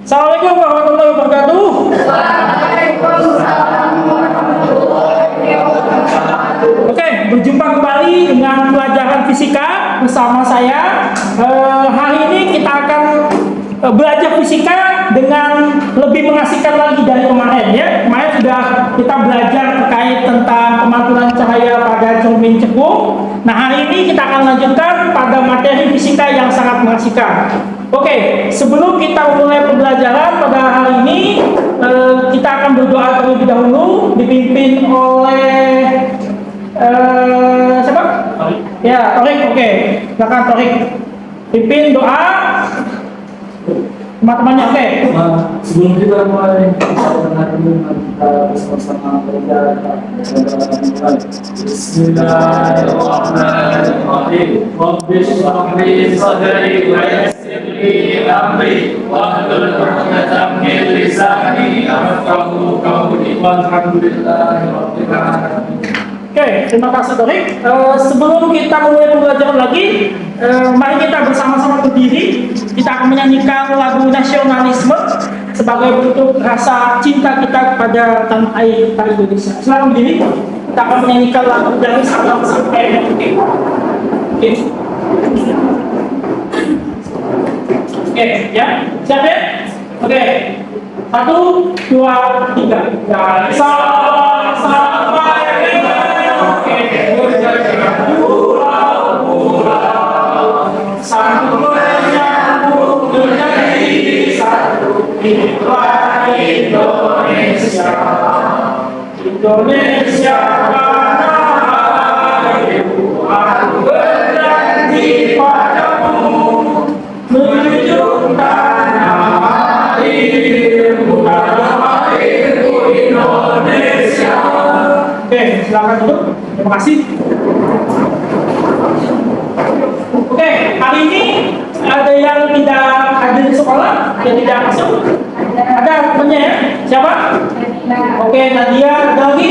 Assalamualaikum warahmatullahi wabarakatuh. Oke, berjumpa kembali dengan pelajaran fisika bersama saya. Hari ini kita akan belajar fisika dengan lebih mengasihkan lagi dari kemarin ya. Kemarin sudah kita belajar terkait tentang pemantulan cahaya pada cermin cekung. Nah, hari ini kita akan lanjutkan pada materi fisika yang sangat mengasihkan. Oke, sebelum kita mulai pembelajaran pada hari ini, kita akan berdoa terlebih dahulu, dipimpin oleh siapa? Ya, Torik. Oke, silakan Torik. Pimpin doa teman-temannya. Oke. Sebelum kita mulai hari ini kita bersama-sama belajar. Bismillahirrahmanirrahim. Rabbi shrah li sadri wa yassir li amri wahlul 'uqdatam min lisani yafqahu qawli. Walhamdulillahirabbil alamin. Oke, terima kasih Torik. Sebelum kita mulai pembelajaran lagi, mari kita bersama-sama berdiri. Kita akan menyanyikan lagu nasionalisme sebagai bentuk rasa cinta kita kepada tanah air kita Indonesia. Silakan berdiri. Kita akan menyanyikan lagu dari Sabang sampai Merauke. Oke, ya, siap ya? Oke, 1, 2, 3. Dari Sabang sampai Merauke, pulau-pulau satu menyambung menjadi satu. Itulah Indonesia, Indonesia tanah airku. Aku berjanji padamu menjunjung tanah airku, tanah airku Indonesia. Oke, silakan duduk. Terima kasih. Oke, hari ini ada yang tidak hadir di sekolah, yang tidak masuk. Ada temannya ya? Siapa? Oke, Nadia. Ada lagi?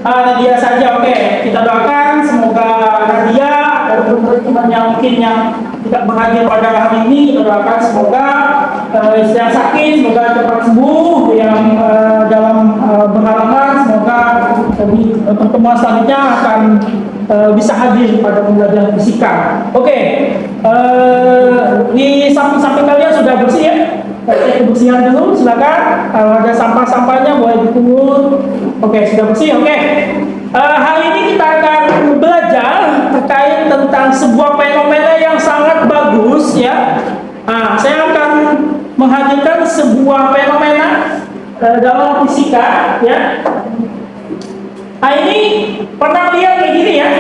Nadia saja. Oke, kita doakan semoga Nadia dan teman-teman yang mungkin yang tidak berhadir pada hari ini, kita doakan semoga yang sakit semoga cepat sembuh, yang dalam berhalangan semoga di pertemuan selanjutnya akan bisa hadir pada pembelajaran fisika. Oke, di samping-samping kalian sudah bersih ya? Cek kebersihan dulu, silakan. Kalau ada sampah-sampahnya boleh dipungut. Oke, sudah bersih. Oke. Hari ini kita akan belajar terkait tentang sebuah fenomena yang sangat bagus ya. Saya akan menghadirkan sebuah fenomena dalam fisika ya. Ini pernah lihat kayak gini ya?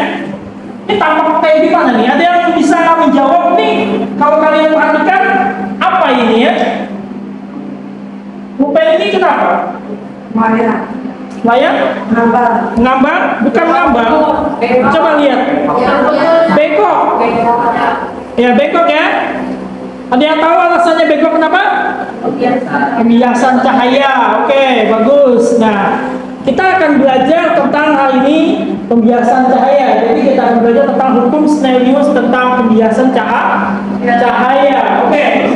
Ini tampak kayak gimana nih? Ada yang bisa menjawab nih? Kalau kalian perhatikan, apa ini ya? Pulpen ini kenapa? Maya. Maya? Ngambang. Ngambang? Bukan ngambang. Coba lihat. Bengkok. Ya, bengkok ya. Ada yang tahu alasannya bengkok kenapa? Pembiasan cahaya. Oke, bagus. Nah, kita akan belajar tentang hal ini, pembiasan cahaya. Jadi kita akan belajar tentang hukum Snellius tentang pembiasan cahaya. Oke.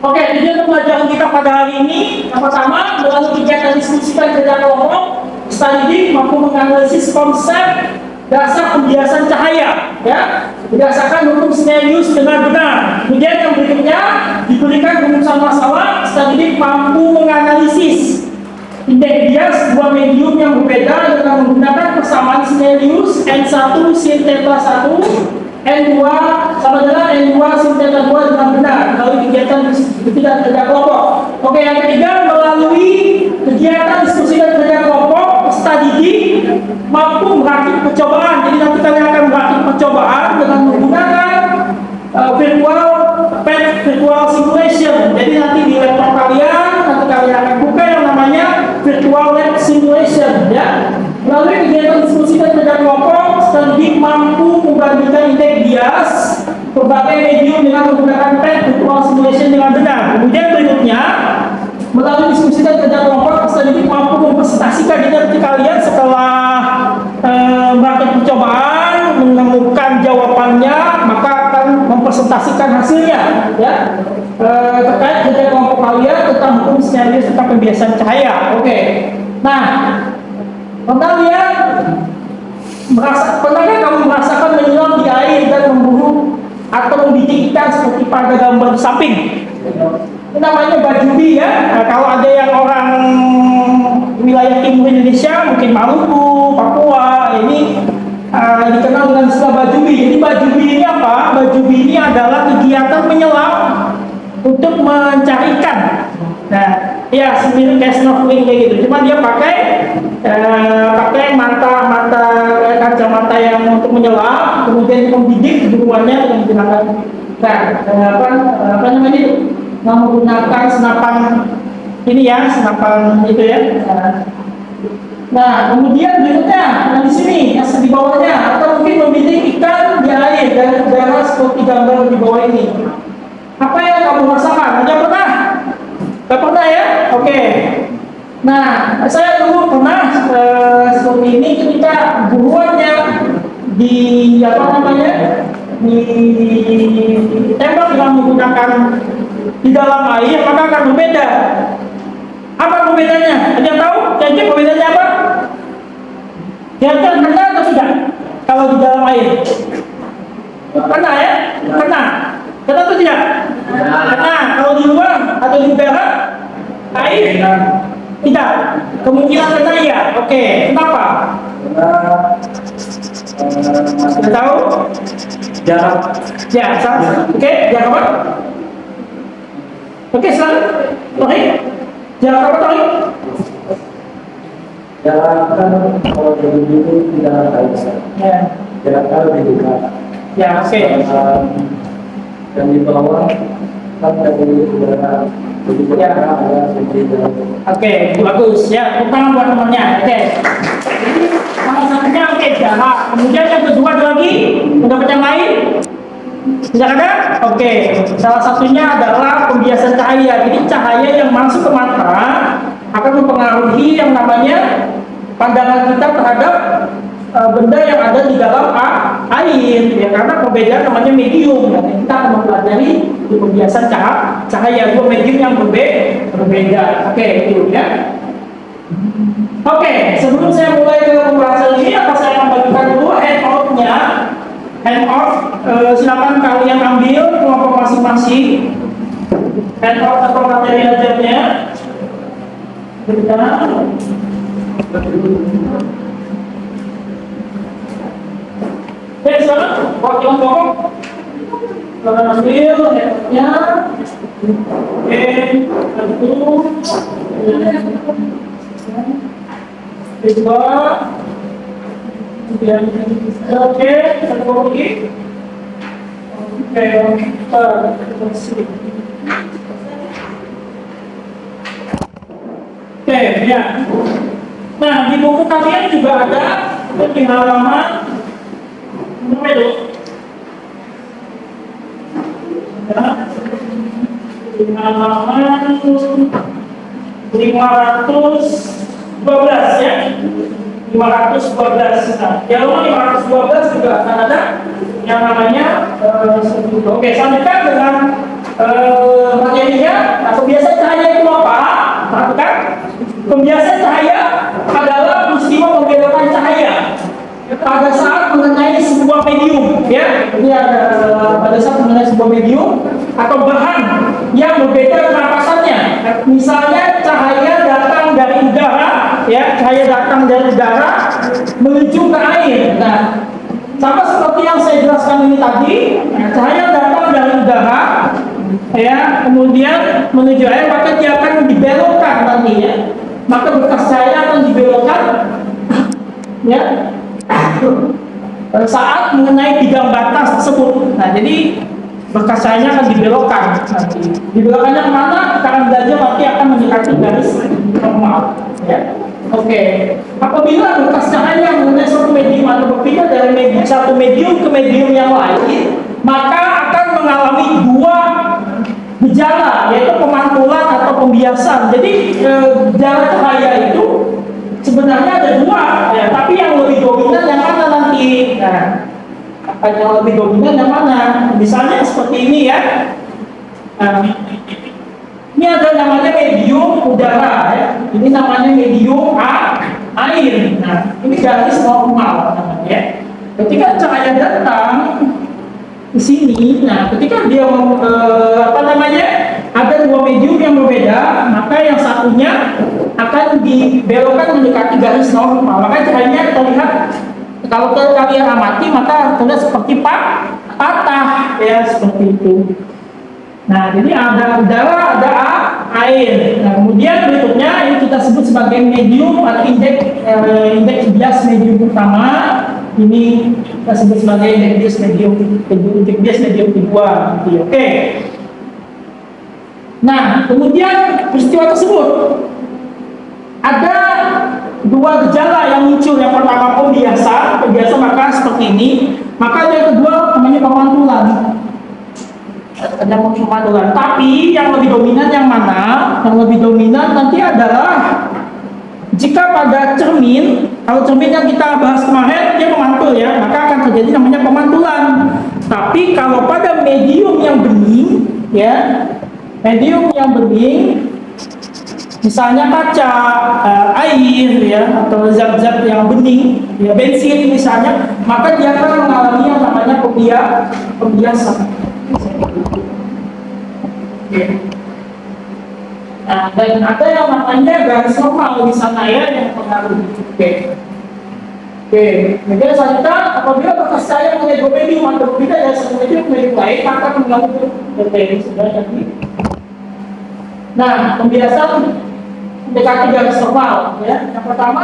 Oke, tujuan pembelajaran kita pada hari ini yang pertama melalui kegiatan diskusi dan kerja kelompok, studi mampu menganalisis konsep dasar pembiasan cahaya, ya, berdasarkan hukum Snellius dengan benar. Kemudian yang berikutnya diberikan rumusan masalah, studi mampu menganalisis indeks bias sebuah medium yang berbeda dengan menggunakan persamaan Snellius N1 sin theta 1 N2 sama dengan N2 sin theta 2 dengan benar melalui kegiatan diskusi dan kerja kelompok. Oke, yang ketiga melalui kegiatan diskusi dan kerja kelompok, studi mampu merakit percobaan. Jadi nanti kalian akan merakit percobaan dengan menggunakan virtual simulation. Jadi nanti di laptop kalian nanti kalian akan buka yang namanya virtual lab simulation ya. Melalui kegiatan diskusi dan kerja kelompok, studi mampu membandingkan indeks bias berbagai medium dengan menggunakan virtual simulation dengan benar. Kemudian berikutnya melalui diskusi dan kerja kelompok, studi mampu mempresentasikan diri kalian setelah melakukan percobaan menemukan jawabannya, maka akan mempresentasikan hasilnya, ya, terkait dengan kelompok kalian tentang hukum sinergi serta pembiasan cahaya. Oke. Nah, pernah kamu merasakan menyelam di air dan memburu atau membidik ikan seperti pada gambar samping? Ini namanya bajubi, ya. Nah, kalau ada yang orang wilayah timur Indonesia, mungkin Maluku, Papua, ini dikenal dengan istilah bajubi. Jadi bajubi ini apa? Bajubi ini adalah kegiatan menyelam untuk mencari ikan. Nah, ya mirip kayak snorkeling kayak gitu. Cuma dia pakai kacamata yang untuk menyelam, kemudian membidik buruannya dengan menggunakan apa namanya itu? Menggunakan senapan ini ya, senapan itu ya. Nah, kemudian berikutnya, nah di sini, di bawahnya, atau mungkin membidik ikan di air dari udara seperti gambar di bawah ini. Apa yang kamu rasakan? Ada pernah? Gak pernah ya? Oke. Nah, saya dulu pernah seperti ini ketika buruannya ditembak dengan menggunakan di dalam air, maka akan berbeda. Apa perbedaannya? Ada yang tahu? Jadi perbedaannya apa? Kira-kira kena atau tidak? Kalau di dalam air? Kena ya? Kena. Kena atau tidak? Kena. Kalau di luar atau di udara? Air? Tidak. Kemungkinan kena ya? Oke. Kenapa? Sudah tahu? Jarak. Ya, oke. Jarak apa? Oke, selalu. Oke. Jarak apa tadi? Jarak kan kalau dari itu tidak baik. Ya. Jarak lebih dekat. Ya, oke. Dan di bawah kan dari udara. Jadi Ya. ada sedikit. Oke, bagus. Ya, tepuk tangan buat temannya. Oke. Jadi salah satunya oke jarak. Kemudian yang kedua ada lagi pendapat yang lain. Tidak ada? Oke. Salah satunya adalah pembiasan cahaya. Jadi cahaya yang masuk ke mata akan mempengaruhi yang namanya pandangan kita terhadap benda yang ada di dalam air, ya, karena perbedaan namanya medium. Dan kita akan mempelajari di pembiasan cahaya dua medium yang berbeda. Oke, itu ya. Oke, sebelum saya mulai ke pembahasan ini, saya akan bagikan dulu handout-nya. Handout, silakan kalian ambil kelompok masing-masing. Handout atau materi ajarnya. Oke, silakan buat kelompok. Silakan ambil handout-nya. Oke, kedua, kemudian oke, satu lagi. Oke, oke, ya. Nah, di buku kalian juga ada di halaman berapa itu? Ya, di halaman 512 ya. 512. Nah, di halaman 512 juga akan ada yang namanya oke, selanjutnya dengan materinya. Nah, pembiasan cahaya itu apa? Perhatikan, pembiasan cahaya adalah peristiwa membedakan cahaya pada saat mengenai sebuah medium, ya. Ini ada pada saat mengenai sebuah medium atau bahan yang berbeda kerapasannya. Misalnya cahaya datang dari udara, ya, cahaya datang dari udara menuju ke air. Nah, sama seperti yang saya jelaskan ini tadi, cahaya datang dari udara, ya, kemudian menuju air, maka dia akan dibelokkan nantinya. Maka bekas cahaya akan dibelokkan, ya, saat mengenai bidang batas tersebut. Nah, jadi bekas cahayanya akan dibelokkan nanti. Dibelokkannya kemana? Karena belajar nanti akan mendekati garis normal. Ya. Oke. Apabila bekas cahaya mengenai suatu medium atau berpindah dari satu medium ke medium yang lain, maka akan mengalami dua gejala, yaitu pemantulan atau pembiasan. Jadi gejala cahaya itu sebenarnya ada dua, ya, tapi yang lebih dominan yang mana nanti. Nah, yang lebih dominan yang mana? Misalnya seperti ini ya. Nah, ini ada namanya medium udara ya. Ini namanya medium air. Nah, ini garis normal namanya ya. Ketika cahaya datang di sini, nah ketika dia ada dua medium yang berbeda, maka yang satunya akan dibelokkan mendekati garis normal. Maka cahayanya terlihat, kalau kalian amati maka terlihat seperti patah ya, seperti itu. Nah, jadi ada udara, ada air. Nah, kemudian berikutnya ini kita sebut sebagai medium atau indeks bias medium utama. Ini kita sebut sebagai indeks bias medium kedua. Oke. Nah, kemudian peristiwa tersebut ada dua gejala yang muncul. Yang pertama pembiasa maka seperti ini. Maka yang kedua namanya pemantulan. Ada pemantulan. Tapi yang lebih dominan yang mana? Yang lebih dominan nanti adalah jika pada cermin, kalau cermin yang kita bahas kemarin dia memantul ya, maka akan terjadi namanya pemantulan. Tapi kalau pada medium yang bening ya, misalnya kaca, air ya, atau zat-zat yang bening ya, bensin misalnya, maka dia akan mengalami yang namanya pembiasan. Nah, dan ada yang namanya garis normal di sana ya, yang pengaruh. Oke. Kemudian selanjutnya, apabila batas cahaya menjadi dua medium atau berbeda dari satu medium ke medium lain, maka mengganggu ini sudah jadi. Nah, pembiasan mendekati garis normal ya. Yang pertama,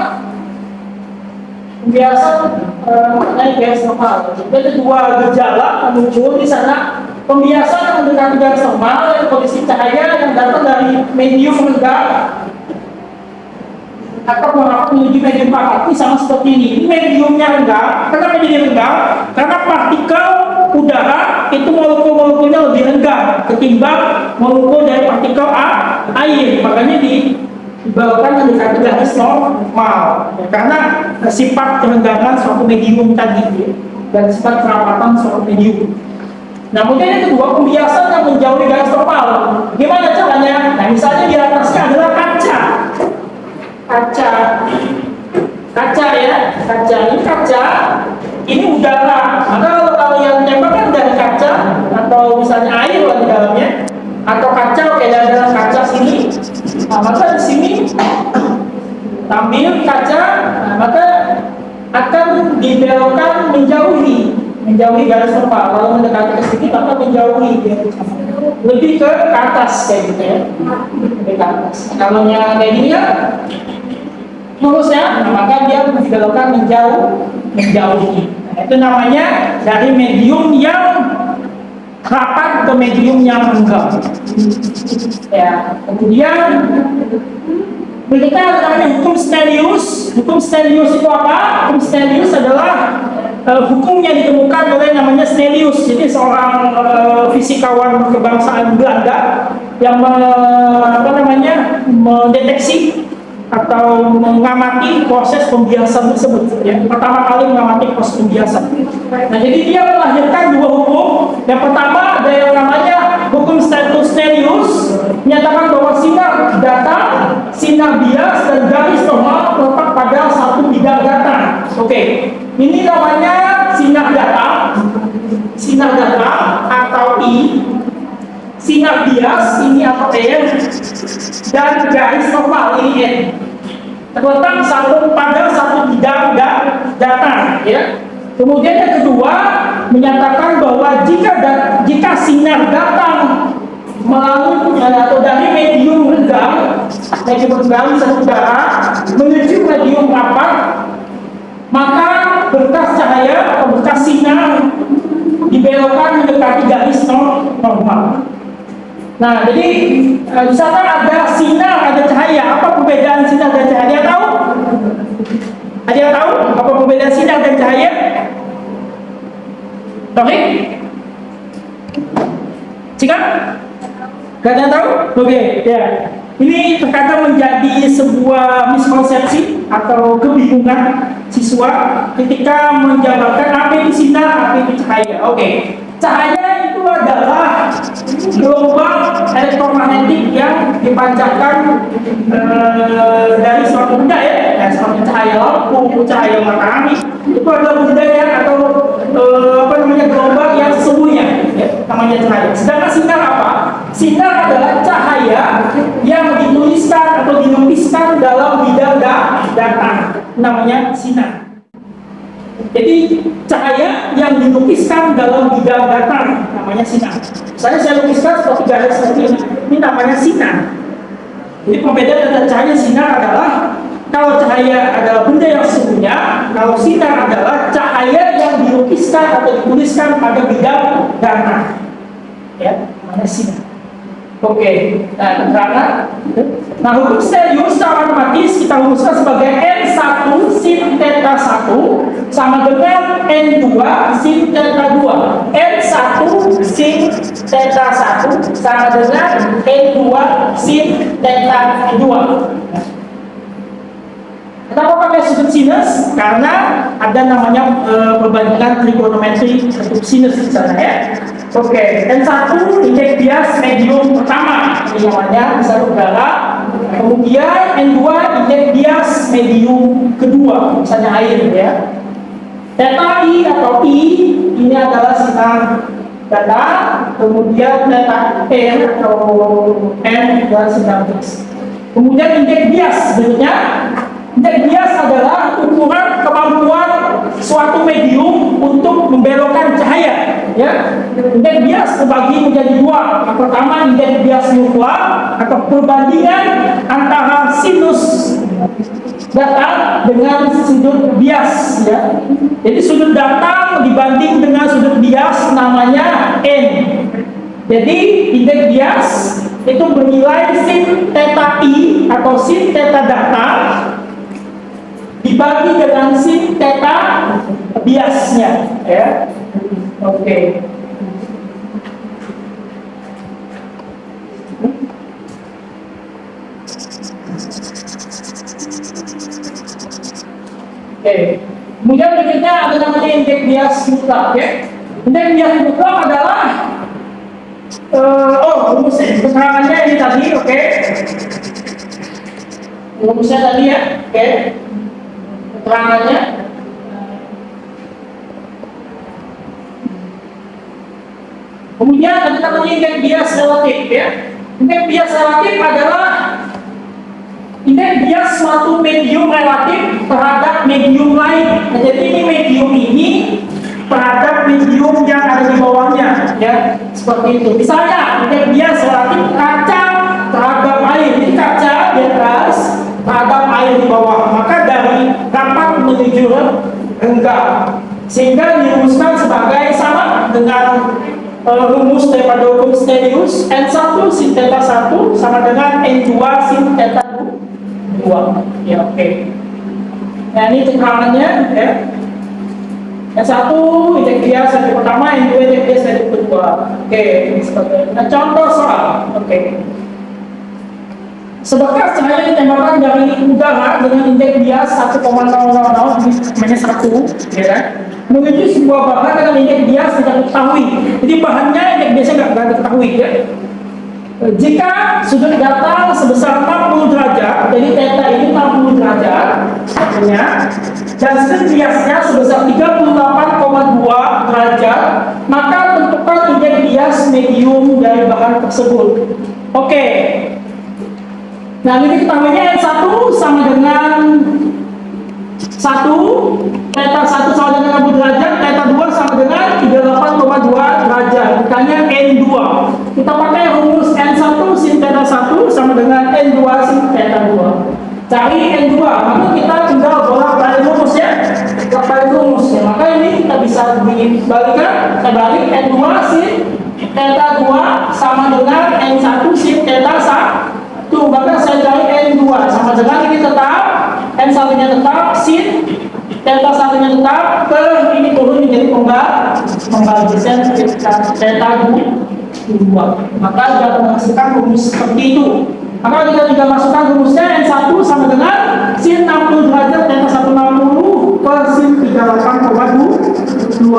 pembiasan mengenai garis normal. Jadi dua gejala yang muncul di sana. Pembiasan yang mendekati garis normal dan kondisi cahaya yang datang dari medium rendah atau menuju medium padat. Ini sama seperti ini. Ini mediumnya rendah. Kenapa jadi rendah? Karena partikel udara itu molekul-molekulnya lebih rendah ketimbang molekul dari partikel air. Makanya dibawakan mendekati garis normal. Ya, karena sifat kerenggangan suatu medium tadi dan sifat kerapatan suatu medium. Nah, kemudian yang kedua, pembiasan yang menjauhi garis normal. Gimana caranya? Nah, misalnya di atasnya adalah kaca ya, ini udara. Maka kalau kalian tembakkan dari kaca atau misalnya air di dalamnya, atau kaca, kayak dalam kaca sini, nah, maka di sini ambil kaca, nah, maka akan dibelokkan menjauhi garis normal. Kalau mendekati ke sedikit maka menjauhi lebih ke atas kayak gitu ya, lebih ke atas. Kalau yang kayak gini ya lurus ya, maka dia dibelokkan menjauhi. Nah, itu namanya dari medium yang rapat ke medium yang enggak ya. Kemudian berikutnya ada namanya hukum Snellius. Hukum Snellius itu apa? Hukum Snellius adalah hukum yang ditemukan oleh namanya Snellius. Jadi seorang fisikawan kebangsaan Belanda yang mendeteksi atau mengamati proses pembiasan tersebut ya. Pertama kali mengamati proses pembiasan. Nah, jadi dia melahirkan dua hukum. Yang pertama ada yang namanya hukum Snellius, menyatakan bahwa sinar datang, sinar bias dan garis normal terletak pada satu bidang datang. Oke. Ini namanya sinar datang atau I, sinar bias ini atau R, dan garis normal ini N. Terletak pada satu bidang datang ya. Kemudian yang kedua menyatakan bahwa jika sinar datang melalui atau dari medium rendah udara menuju medium rapat, maka berkas cahaya atau berkas sinar dibelokkan mendekati garis normal. Nah, jadi di sana ada sinar, ada cahaya. Apa perbedaan sinar dan cahaya? Ada yang tahu apa perbedaan sinar dan cahaya? Taufik? Cika? Gak ada yang tahu? Oke, ya. Ini terkadang menjadi sebuah miskonsepsi atau kebingungan siswa ketika menjabarkan apa itu sinar, apa itu cahaya. cahaya. Oke. Cahaya itu adalah gelombang elektromagnetik yang dipancarkan dari suatu benda ya, seperti cahaya lampu, cahaya matahari. Itu adalah benda yang atau gelombang yang sesungguhnya, ya, namanya cahaya. Sedangkan sinar apa? Sinar adalah cahaya yang dituliskan atau dilukiskan dalam bidang datar, namanya sinar. Jadi cahaya yang dilukiskan dalam bidang datar namanya sinar. Saya lukiskan seperti garis seperti ini namanya sinar. Jadi pembeda antara cahaya sinar adalah kalau cahaya adalah benda yang sesungguhnya, kalau sinar adalah cahaya yang dilukiskan atau dituliskan pada bidang datar. Ya, namanya sinar. Oke, nah keterangan. Nah, hukum Stelius secara matematis kita rumuskan sebagai N1 sin theta 1 sama dengan N2 sin theta 2. N1 sin theta 1 sama dengan N2 sin theta 2. Kenapa pakai sudut sinus? Karena ada namanya perbandingan trigonometri untuk sinus di sana ya. Oke, N1 indeks bias medium pertama, ini namanya misalnya udara. Kemudian N2 indeks bias medium kedua, misalnya air ya. Theta I atau I ini adalah sinar datar. Kemudian theta N atau N adalah sinar gas. Kemudian indeks bias sebenarnya. Indeks bias adalah ukuran kemampuan suatu medium untuk membelokkan cahaya. Ya, indeks bias terbagi menjadi dua. Yang pertama indeks bias nuklear atau perbandingan antara sinus datar dengan sudut bias. Ya, jadi sudut datar dibanding dengan sudut bias namanya N. Jadi indeks bias itu bernilai sin theta I atau sin theta datar dibagi dengan sin theta biasnya ya. Oke. Kemudian berikutnya ada namanya indeks bias mutlak ya. Indeks bias mutlak adalah rumusnya keterangannya ini tadi, oke. Rumusnya tadi ya, oke. Keterangannya kemudian ada namanya indeks bias relatif ya. Indeks bias relatif adalah indeks bias suatu medium relatif terhadap medium lain. Nah, jadi ini medium ini terhadap medium yang ada di bawahnya ya, seperti itu. Misalnya indeks bias relatif kaca terhadap air. Ini kaca di atas terhadap air di bawah, maka dari dapat menuju enggak, sehingga dirumuskan sebagai sama dengan rumus daripada hukum Stelius. N1 sin theta 1 sama dengan N2 sin theta 2 ya, oke. Nah ini keterangannya ya. N1 indeks bias yang pertama, N2 indeks bias yang kedua. Oke, ini seperti itu. Nah, contoh soal, oke. Sebabkan cahaya ditembakkan dari udara dengan indeks bias 1,000 namanya 1 ya kan, menuju sebuah bahan dengan indeks bias tidak diketahui. Jadi bahannya indeks biasnya nggak diketahui ya. Jika sudut datar sebesar 60 derajat, jadi theta ini 60 derajat artinya, dan sudut biasnya sebesar 38,2 derajat, maka tentukan indeks bias medium dari bahan tersebut. Oke. Nah ini ketahuinya N1 sama dengan 1, theta 1 sama dengan 60 derajat, theta 2 sama dengan 38,2 derajat. Makanya N2. Kita pakai rumus N1 sin theta 1 sama dengan N2 sin theta 2. Cari N2, maka kita tinggal bolak-balik rumus ya. Bolak-balik rumus ya. Maka ini kita bisa balikan, kita balik N2 sin theta 2 sama dengan N1 sin theta 1. Maka saya cari N2 sama dengan ini tetap, N1 nya tetap, sin theta 1 nya tetap, ini turun menjadi pembagian theta 2. Maka sudah menghasilkan rumus seperti itu. Maka kita juga masukkan rumusnya N1 sama dengan sin 60 derajat theta 160 per sin 38,2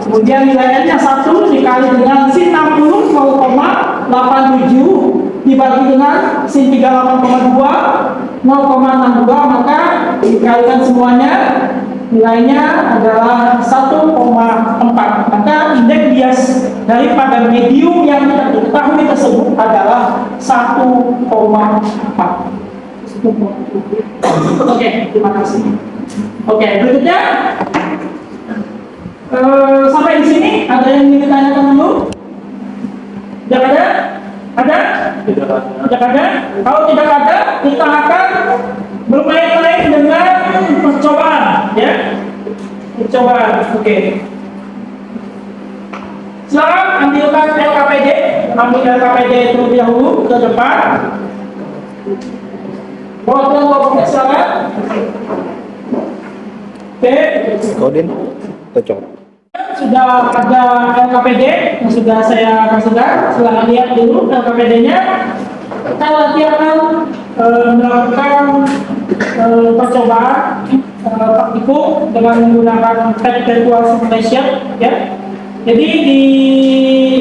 Kemudian nilai N-nya 1 dikali dengan sin 60 0,87 dibagi dengan sin 38,2 0,62, maka dikalikan semuanya nilainya adalah 1,4. Maka indeks bias daripada medium yang kita ketahui tersebut adalah 1,4. Oke, terima kasih. Oke, berikutnya sampai di sini ada yang ingin ditanyakan dulu? Tidak ada? Ada? Tidak ada. Kalau tidak ada, kita akan bermain-main dengan percobaan, ya. Percobaan, oke. Silakan ambilkan LKPD, ambil LKPD terlebih dahulu ke depan. Bawa kelompoknya silakan. Oke. Kodin cocok. Sudah ada LKPD yang sudah saya kasihkan. Silakan lihat dulu LKPD-nya. Kita nanti akan melakukan percobaan praktikum dengan menggunakan tab virtual simulation, ya. Jadi di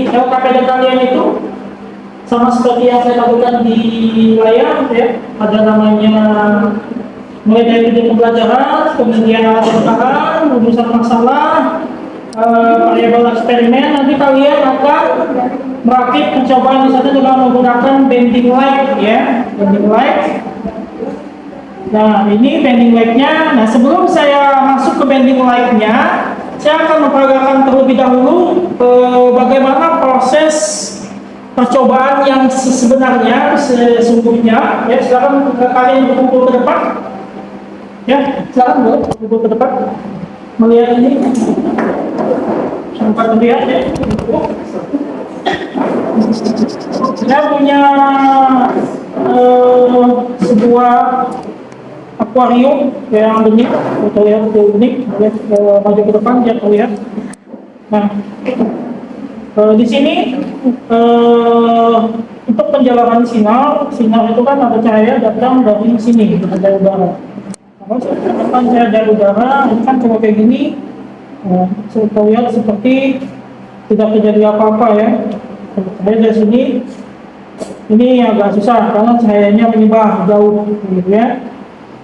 LKPD kalian itu sama seperti yang saya lakukan di layar, ya. Ada namanya mulai dari ide pembelajaran, kemudian alat pertahanan, rumusan masalah, variabel eksperimen. Nanti kalian akan merakit percobaan di sana dengan menggunakan bending light, ya, bending light. Nah, ini bending light-nya. Nah, sebelum saya masuk ke bending light-nya, saya akan memperagakan terlebih dahulu bagaimana proses percobaan yang sebenarnya, sesungguhnya. Ya, silakan kalian berkumpul ke depan. Ya, silakan berkumpul ke depan. Melihat ini, sempat melihat, ya. Saya punya sebuah akuarium yang benih, kita lihat benih, maju ke depan dia terlihat. Nah, di sini untuk penjalanan sinar itu kan ada cahaya datang dari sini, dari udara. Kalau saya katakan cahaya dari udara, ini kan kalau kayak gini, saya lihat seperti tidak terjadi apa-apa, ya. Cahaya dari sini, ini agak susah karena cahayanya menyebar jauh, gitu, ya.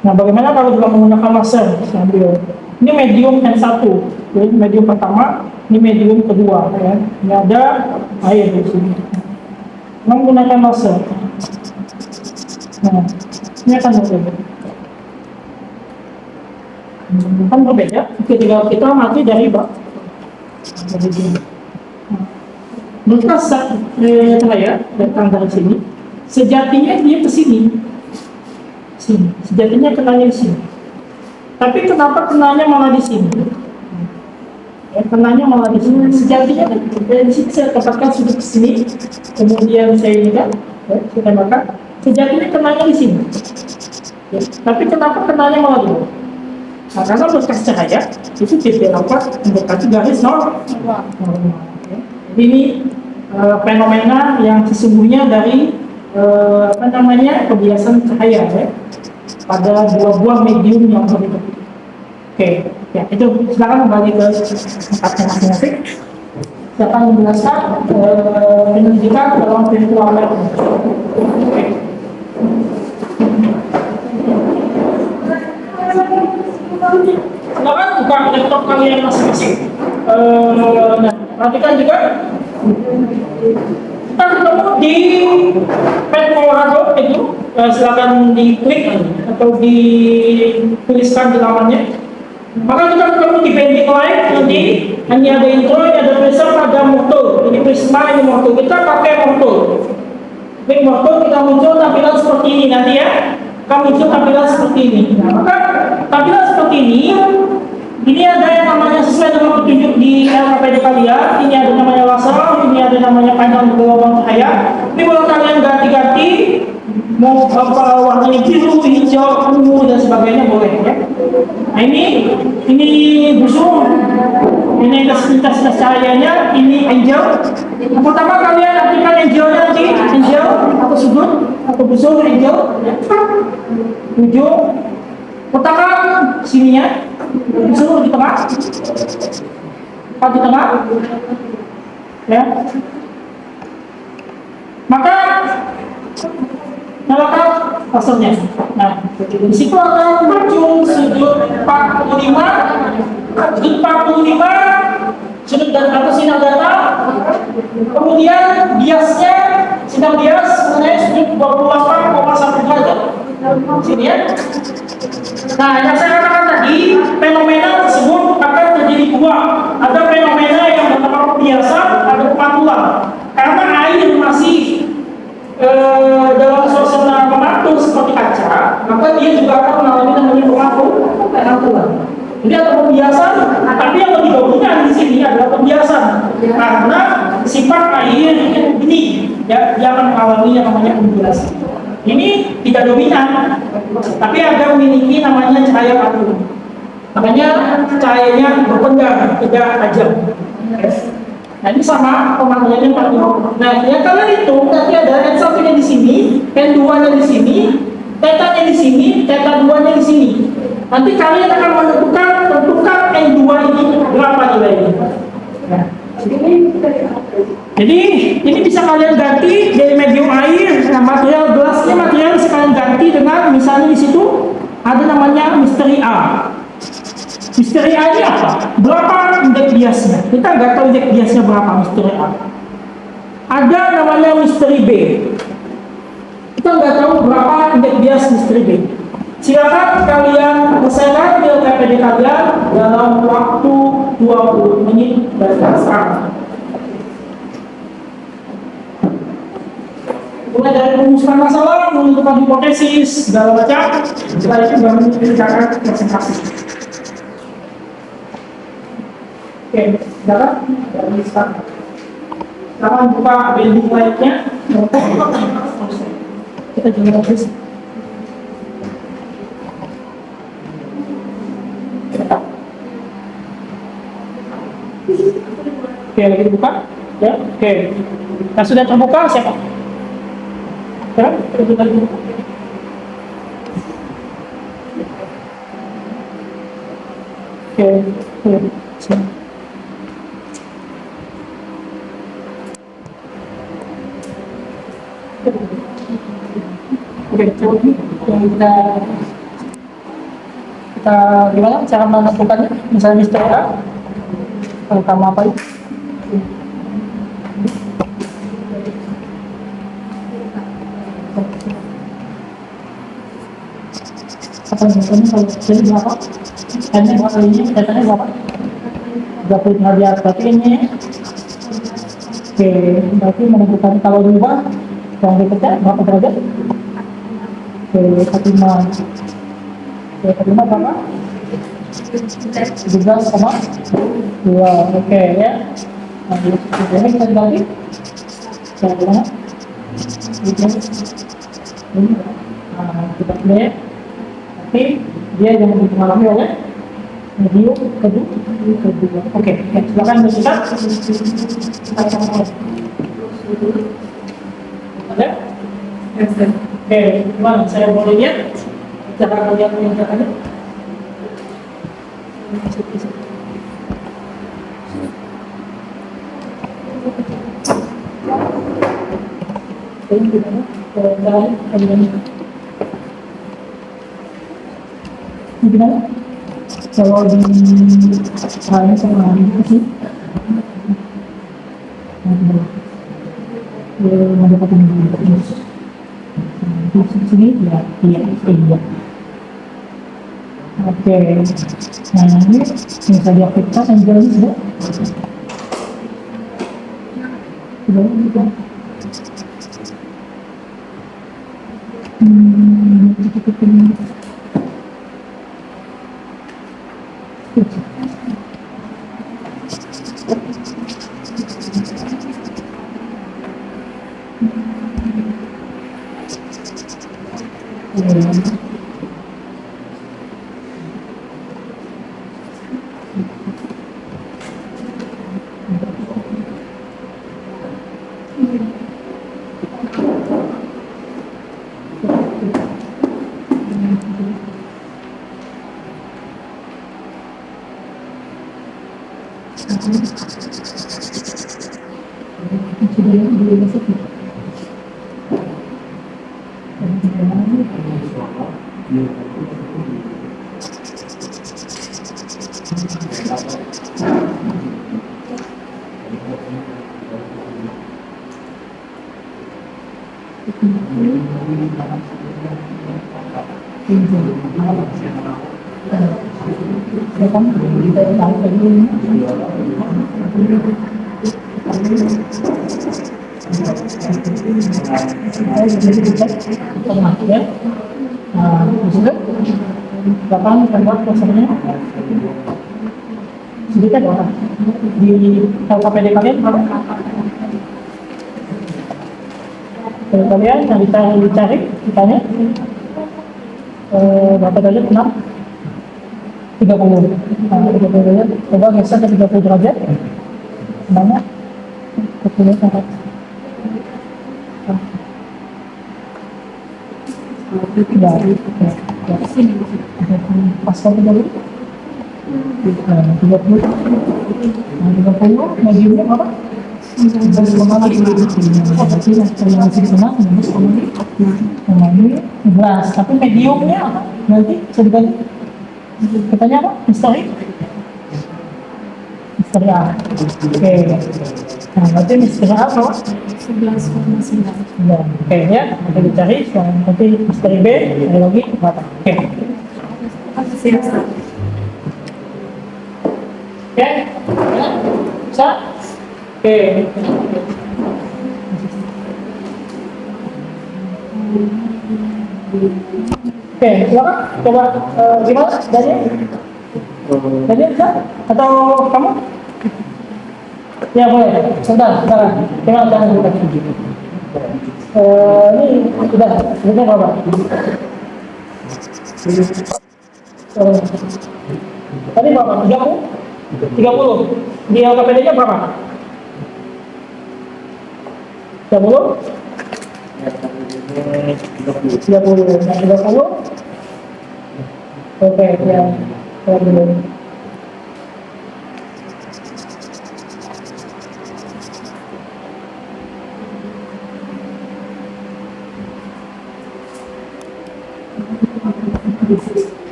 Nah, bagaimana kalau juga menggunakan laser? Sambil ini medium N1, jadi medium pertama, ini medium kedua, ya. Ini ada air di sini. Menggunakan laser. Nah, ini akan berbeda. Kan berbeda ketika kita mati dari bak. Mereka cahaya datang dari sini, sejatinya dia ke sini. Sejatinya kenanya di sini. Tapi kenapa kenanya malah di sini? Ya, kenanya malah di sini. Sejatinya dari sini saya tempatkan sudut ke sini, kemudian saya ini kan, ya, saya tambahkan. Sejatinya kenanya di sini. Ya, tapi kenapa kenanya malah di sini? Nah, karena bekas cahaya itu tidak dapat mendekati garis normal. Ya. Jadi ini fenomena yang sesungguhnya dari kebiasaan cahaya, ya, pada dua buah medium yang berbeda. Oke, ya, itu silakan kembali ke tempatnya masing-masing. Silakan menjelaskan penyelidikan dalam virtual lab. Oke. Silakan buka laptop kalian masing-masing. Nah, perhatikan juga. Kita ketemu di pad Colorado itu, silakan diklik atau dituliskan di lamannya. Maka kita ketemu di bending light nanti, hanya ada intro, ini ada prism, ada motor. Ini prisma, ini motor. Kita pakai motor. Klik motor, kita muncul tampilan seperti ini nanti, ya. Kita muncul tampilan seperti ini. Nah, maka tampilan seperti ini ada yang namanya sesuai dengan petunjuk di LKPD kalian. Ini ada namanya laser, ini ada namanya panjang gelombang cahaya. Ini boleh kalian ganti-ganti, mau apa warnanya biru, hijau, ungu dan sebagainya boleh, ya. Nah, ini busur, ini intensitas cahayanya, ini angel. Yang pertama kalian aktifkan angelnya nanti, angel atau sudut atau busur angel, ya. Ujung pertama sininya, busur di tengah. tepat di tengah. Ya. Maka nyalakan lasernya. Nah, di situ akan muncul sudut 45, sudut dan atas sinar data. Kemudian biasnya sinar bias mengenai sudut 28,1 derajat. Sini ya. Nah, yang saya katakan tadi, fenomena tersebut akan terjadi dua. Ada fenomena yang bernama biasa, ada pemantulan. Karena air masih dalam suasana memantul seperti kaca, maka dia juga akan mengalami namanya pemantulan. Jadi ada pembiasan, tapi yang lebih dominan di sini adalah pembiasan. Karena sifat air ini, ya, dia akan mengalami yang namanya pembiasan. Ini tidak dominan, tapi ada memiliki namanya cahaya patung. Makanya cahayanya berpendar, tidak tajam. Nah, ini sama pemantulannya patung. Nah, yang kalian itu nanti ada N1-nya di sini, N2-nya di sini, θ-nya di sini, θ2-nya di sini. Nanti kalian akan tentukan N2 ini berapa nilainya. Nah, jadi ini bisa kalian ganti dari medium air. Nah, material gelasnya material bisa kalian ganti dengan misalnya di situ ada namanya misteri A. Misteri A ini apa? Berapa indeks biasnya? Kita nggak tahu indeks biasnya berapa misteri A. Ada namanya misteri B. Kita nggak tahu berapa indeks bias misteri B. Silakan kalian selesaikan nilai PPD kalian dalam waktu 20 menit dari sekarang. Mulai dari merumuskan masalah, menentukan hipotesis, segala macam. Setelah itu baru mengerjakan presentasi. Oke, silakan dari sekarang. Silakan buka building light-nya. Kita jalan terus. Oke, lagi dibuka. Ya, oke. Nah, sudah terbuka siapa? Ya, sudah terbuka. Oke, oke. Sini. Oke, coba yang kita gimana cara menentukannya? Misalnya misteri A, kamu apa itu? Apa misalnya kalau jadi berapa? N-nya berapa ini? Datanya berapa? 30 derajat. Berarti ini. Oke, berarti menentukan kalau diubah yang dipecah berapa derajat? Oke, 45. Oke, 45 berapa? 17,2. Oke, ya. Nah, ini kita dibagi. Cara gimana? Ini. Nah, kita lihat. Nanti dia yang dipengaruhi oleh medium kedua. Oke, silakan bersikat. Ada? Oke, gimana? Saya boleh lihat cara kalian mengerjakannya? Ini gimana? Ini gimana? Kalau di saya sama itu sih mendapatkan di sini ya, iya. Oke, nah ini bisa diaktifkan yang jelas ya. Ya. Nah, di situ lapangan tempat kosongnya sedikit orang di LKPD kalian berapa? Kalau kalian yang dicari ditanya berapa derajat? 6 30. Nah, 30 derajat coba geser ke 30 derajat banyak kecilnya sangat pas kali dulu 30 mediumnya berapa? 11, tapi mediumnya apa? Nanti bisa diganti katanya apa? Misteri? Misteri A. Oke. Nah, berarti misteri A berapa? 11,9. Ya, oke ya, kita dicari, nanti misteri B, ada lagi berapa? Oke. Siap. Oke, ya, bisa? Oke. Oke, silakan. Coba gimana? Daniel? Daniel bisa? Atau kamu? Ya boleh. Sebentar. Gimana cara kita? Ini sudah berapa? Tadi berapa? 30? 30? Di LKPD-nya berapa? 30? 30? Oke, ya.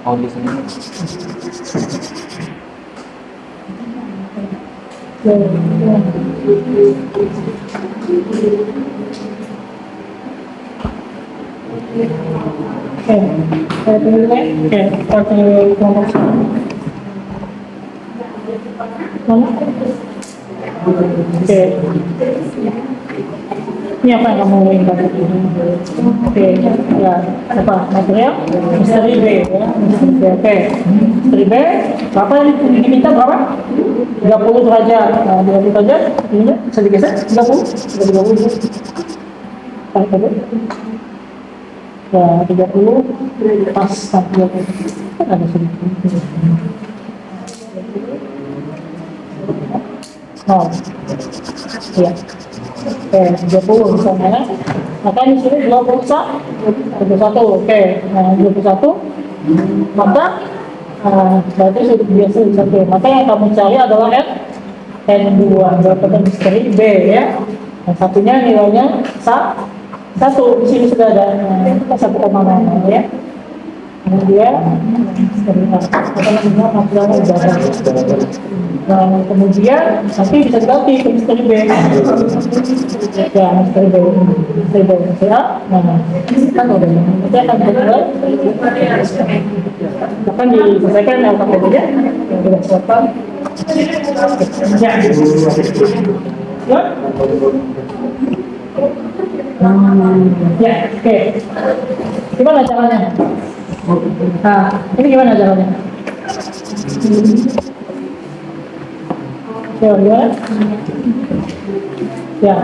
Oh, di sini. Ini apa yang kamu inginkan? Oke, ya, apa material? Misteri B, ya. Oke, misteri B, berapa yang diminta berapa? 30 derajat. Nah, 30 derajat, ini bisa digeser? 30? 30. Tarik dulu. Ya, 30, pas 30. Kan ada sedikit. Oh, iya. Oke, 30 misalnya. Maka di sini 21. Oke, nah 21. Maka berarti sudah biasa di satu. Maka yang kamu cari adalah N2, berarti misteri B ya. Yang satunya nilainya 1. Di sini sudah ada 1,6 ya. Kemudian misteri A. Apa namanya materialnya udara. Nah, kemudian nanti bisa diganti ke misteri B. Ya, misteri B. Misteri A. Nah, kan udah. Nanti akan dimulai. Akan diselesaikan LKPD-nya. Yang sudah siapkan. Ya. Ya. Ya, oke. Gimana caranya? Nah, ini gimana caranya? Ya. Ya.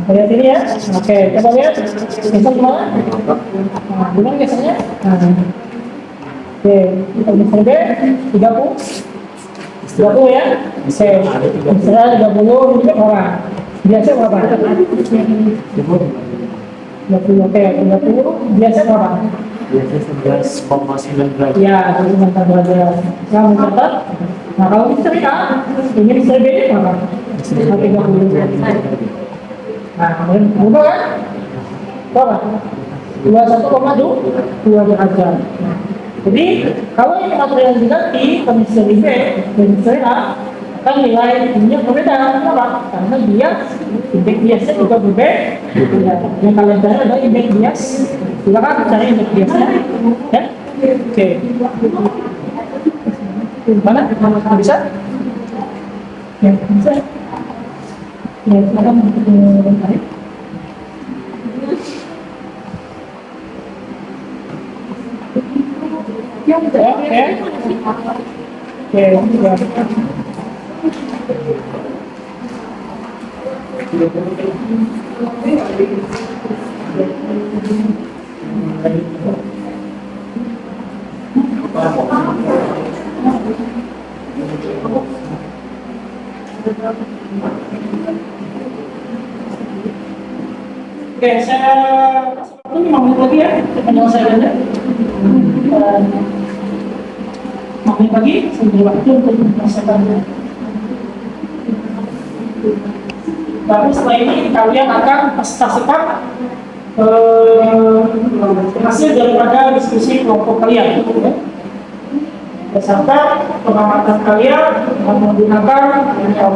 Lihat ini ya. Oke, coba lihat. Geser kemana? Nah, gimana gesernya? Nah. Oke, kita geser B, 30. 30 ya. Oke, geser 30 ini orang. Biasa berapa? 30, oke, 30, biasa berapa? Biasanya 11,9 derajat. Ya, 1 derajat. Saya mencatat. Nah, kalau misteri A, ini misteri B ini berapa? 30. Nah, kemudian berubah kan? Berapa? 21,2 derajat. Jadi, kalau ini material diganti ke misteri B dan misteri A, kan nilai ininya berbeda. Kenapa? Karena dia indeks biasnya juga berbeda. Yang kalian cari adalah indeks bias. Silakan cari indeks biasnya. Ya? Oke. Mana? Bisa? Ya, bisa. Ya, silakan tarik. Ya, oke. Oke, ya. Oke, saya kasih waktu 5 menit lagi ya untuk penyelesaiannya. 5 menit lagi, saya beri waktu untuk menyelesaikannya. Lalu setelah ini kalian akan presentasikan hasil daripada diskusi kelompok kalian. Beserta pengamatan kalian menggunakan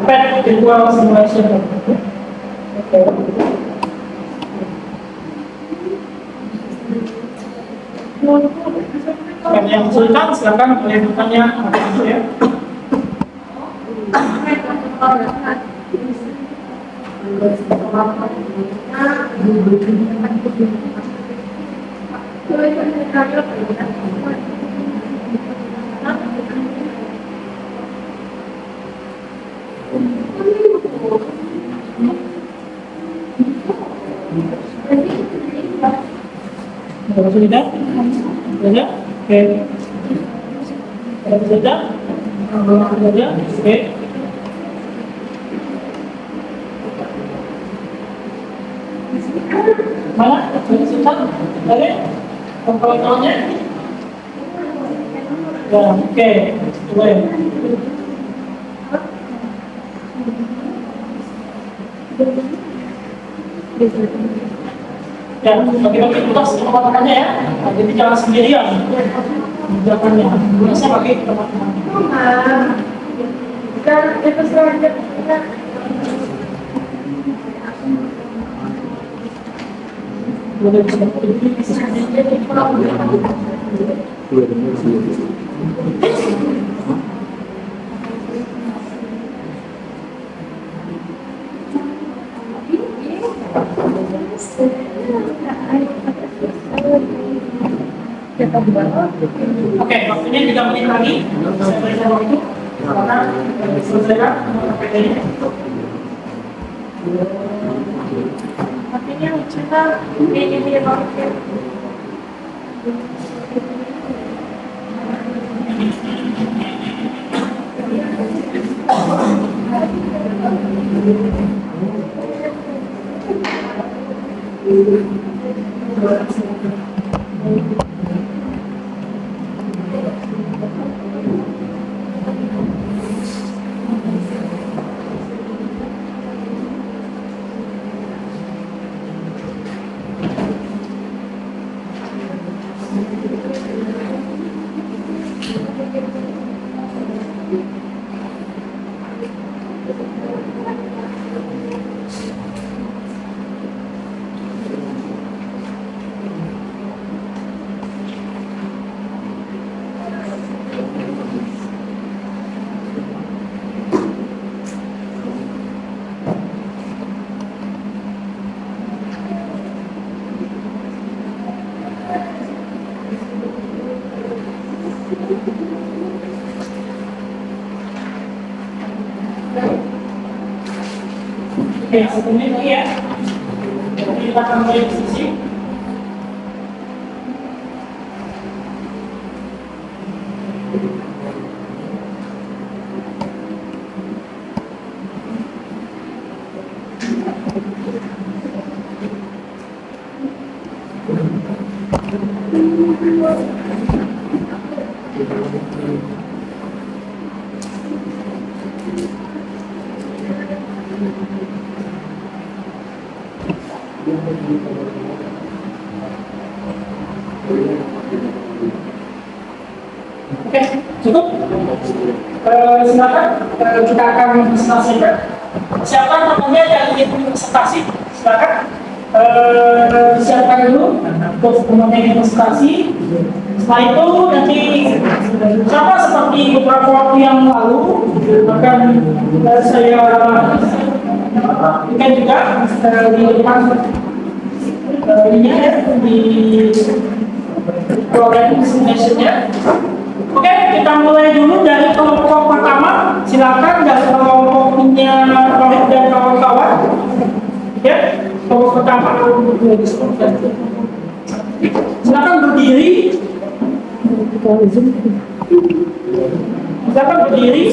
PET Visual Simulation. Yang kesulitan silakan kalian bertanya apa itu ya. Sudah? Sudah? Oke. Sudah? Sudah? Oke. Mana? Sudah? Tadi? Kawan-kawannya? Ya, oke. Boleh. Ya, bagi-bagi tugas teman-temannya ya. Nah, jadi jangan sendirian mengerjakannya. Biasa bagi teman-teman. Dan itu selanjutnya Boleh bisa. Oke, waktunya 3 menit lagi. Saya berikan waktu karena selesaikan PPT-nya. artinya kita ini banget. Oke, 1 menit lagi ya. Jadi kita akan mulai diskusi. Oke, cukup. Silakan kita akan selesaikan. Siapa namanya yang ingin presentasi? Silakan siapkan dulu untuk mempunyai presentasi. Setelah itu nanti sama seperti beberapa waktu yang lalu akan saya berikan juga di depan ininya ya, di program presentation-nya. Oke, kita mulai dulu dari kelompok pertama. Silakan dari kelompoknya Rohit dan kawan-kawan. Ya, kelompok pertama. Silakan berdiri. Silakan berdiri.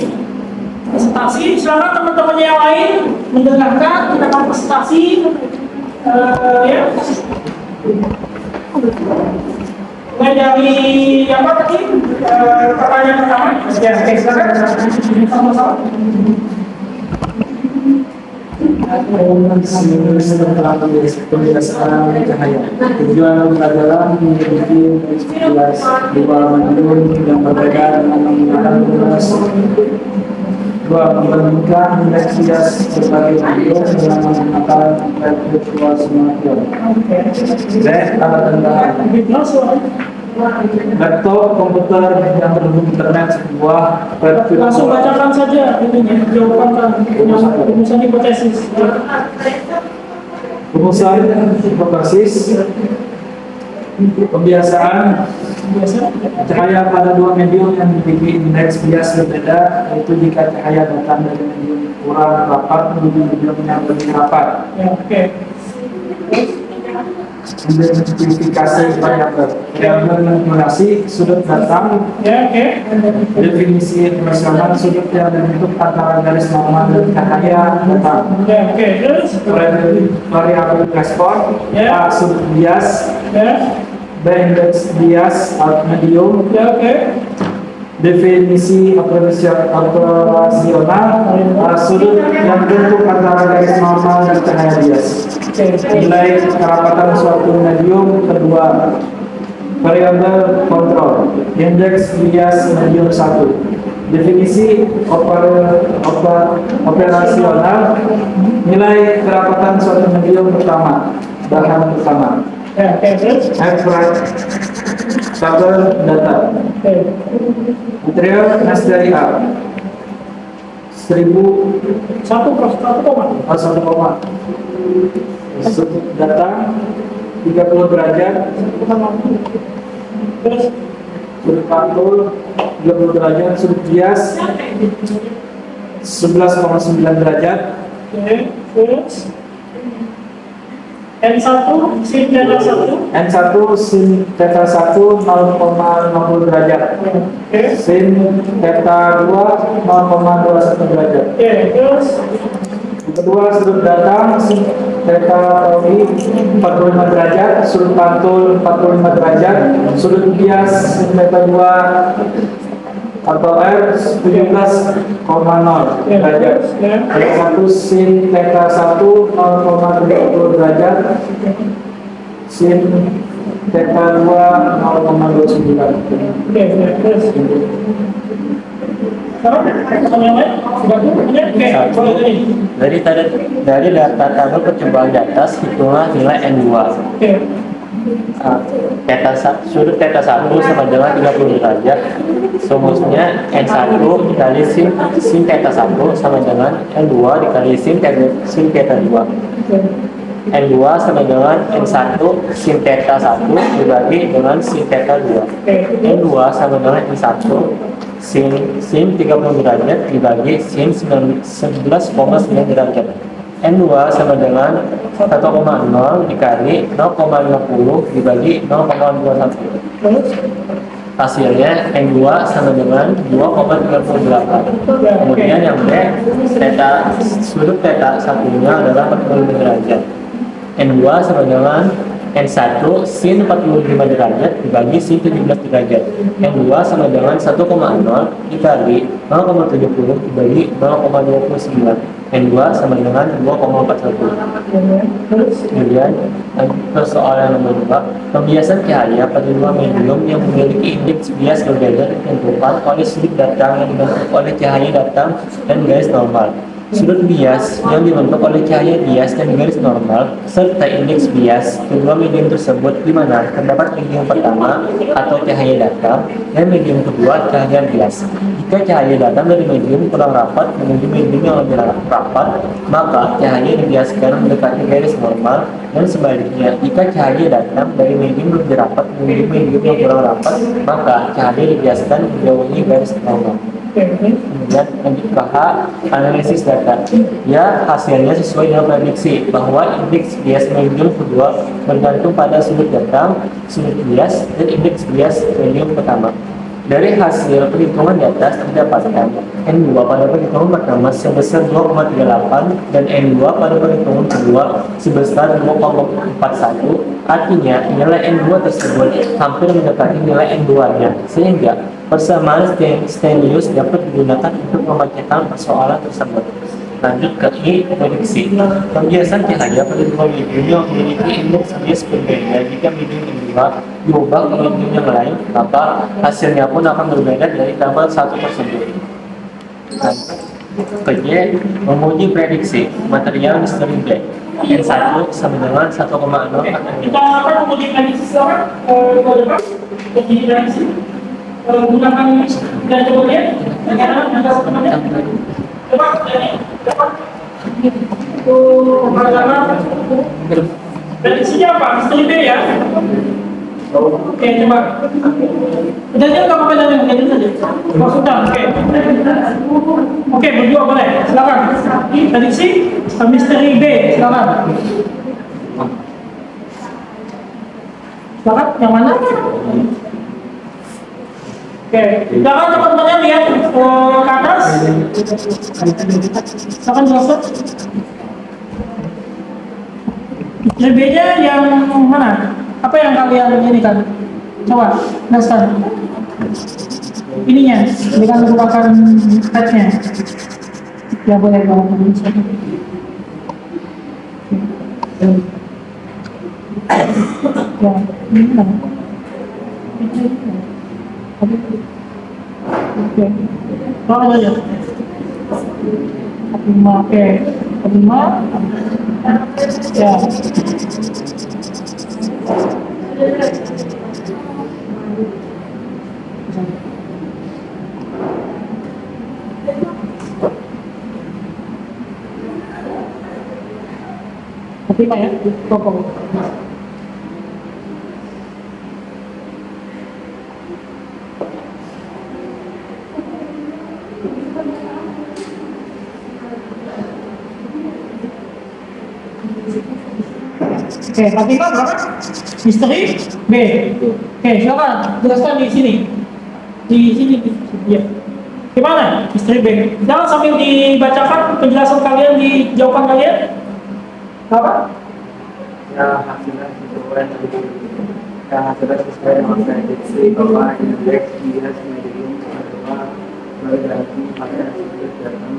Presentasi. Silakan teman-teman yang lain mendengarkan. Kita akan presentasi. Ya. Mulai dari apa tadi? Pertanyaan pertama. Ya, oke, silakan. Sama-sama. Pembiasaan cahaya. Tujuan pembelajaran memiliki jelas dua menurut yang berbeda dengan menggunakan tugas. Dua membandingkan indeks bias berbagai video dengan menggunakan web virtual simulator. Alat tanda laptop, komputer yang terhubung internet, sebuah web Langsung virtual. bacakan saja ininya, jawaban rumusan hipotesis. Rumusan hipotesis pembiasaan Biasa. cahaya pada dua medium yang memiliki indeks bias berbeda, yaitu jika cahaya datang dari medium kurang rapat menuju medium yang lebih rapat. Ya, oke. Identifikasi variabel manipulasi sudut datang, Ya, oke. definisi emosional sudut yang dibentuk antara garis normal dan cahaya datang. Ya, oke. Terus. Variabel respon, Ya. A sudut bias, Ya, B indeks bias alt medium. ya, oke. Definisi operasional, sudut yang bentuk antara garis normal dan cahaya bias. Nilai kerapatan suatu medium. Kedua, variabel kontrol, indeks bias medium 1. Definisi operasional, nilai kerapatan suatu medium. Pertama, bahan pertama. Ya, oke. Terus. Tabel data. Oke. Material nas dari A 1000 Satu koma. 1, sudut data 30 derajat, Terus. sudut pantul 30 derajat, sudut bias 11,9 derajat, Oke. Terus. N1, sin theta 1. N1 sin theta 1 0,60 derajat, Oke. sin theta 2 0,21 derajat. Oke. Terus. Kedua, sudut datang sin theta tauri 45 derajat, sudut pantul 45 derajat, sudut bias sin theta 2 atau R 17,0 derajat. Yang satu sin theta 1 0,30 derajat, sin theta 2 0,29. Oke. Terus. Sekarang yang lain? Sudah tuh? Oke. Boleh tadi. Dari data tabel percobaan di atas, hitunglah nilai N2. Oke. Sudut theta 1 sama dengan 30 derajat. Rumusnya N1 dikali sin theta 1 sama dengan N2 dikali sin theta 2. N2 sama dengan N1 sin theta 1 dibagi dengan sin theta 2. N2 sama dengan N1 sin 30 derajat dibagi sin 11,9 derajat. N2 sama dengan 1,0 dikali 0,50 dibagi 0,21. Hasilnya N2 sama dengan 2,38. Kemudian yang B, sudut theta satunya adalah 45 derajat. N2 sama dengan N1 sin 45 derajat dibagi sin 17 derajat. N2 sama dengan 1,0 dikali 0,70 dibagi 0,29. N2 sama dengan 2,41. Kemudian persoalan nomor 2, pembiasan cahaya pada dua medium yang memiliki indeks bias berbeda ditentukan oleh sudut datang yang dibentuk oleh cahaya datang dan garis normal. Sudut bias yang dibentuk oleh cahaya bias dan garis normal serta indeks bias kedua medium tersebut di mana terdapat medium pertama atau cahaya datang dan medium kedua cahaya bias. Jika cahaya datang dari medium kurang rapat menuju medium yang lebih rapat, maka cahaya dibiaskan mendekati garis normal, dan sebaliknya jika cahaya datang dari medium lebih rapat menuju medium yang kurang rapat, maka cahaya dibiaskan menjauhi garis normal. Kemudian lanjut ke H, analisis data. Ya, hasilnya sesuai dengan prediksi bahwa indeks bias medium kedua bergantung pada sudut datang, sudut bias, dan indeks bias medium pertama. Dari hasil perhitungan di atas didapatkan N2 pada perhitungan pertama sebesar 2,38 dan N2 pada perhitungan kedua sebesar 2,41. Artinya nilai N2 tersebut hampir mendekati nilai N2-nya, sehingga persamaan Stelius dapat digunakan untuk memecahkan persoalan tersebut. Lanjut ke I, prediksi. Pembiasan cahaya pada dua medium yang memiliki indeks bias berbeda. Jika medium kedua diubah ke medium yang lain, maka hasilnya pun akan berbeda dari tabel 1 tersebut. Ke J, menguji prediksi material misteri B. N1 sama dengan 1,0 akan Kita akan menguji prediksi sekarang ke depan. Uji prediksi menggunakan dan kemudian bagaimana jika sebenarnya coba dari depan itu bagaimana prediksinya apa? Misteri B ya. Oke, coba. Udah nggak apa-apa dari mungkin saja. Maksudnya, oke, berdua boleh. Silakan. Prediksi misteri B, silakan. Silakan, yang mana? Oke, silakan teman-temannya lihat ke atas. Silakan jelaskan. Misteri B-nya yang mana? Apa yang kalian ini kan? Coba, jelaskan. Ininya, dengan menggunakan headnya. Ya boleh banget. Ya, ini kan. Oke. Apa aja? Oke. Kelima. Ya. Kelima ya, pokok. Oke, Fatima berapa? Misteri B. Oke, silakan jelaskan di sini. Di sini, ya. Gimana? Misteri B. Jangan sambil dibacakan penjelasan kalian di jawaban kalian. Apa? Ya, hasilnya sesuai dengan prediksi bahwa indeks bias medium kedua bergantung pada sudut datang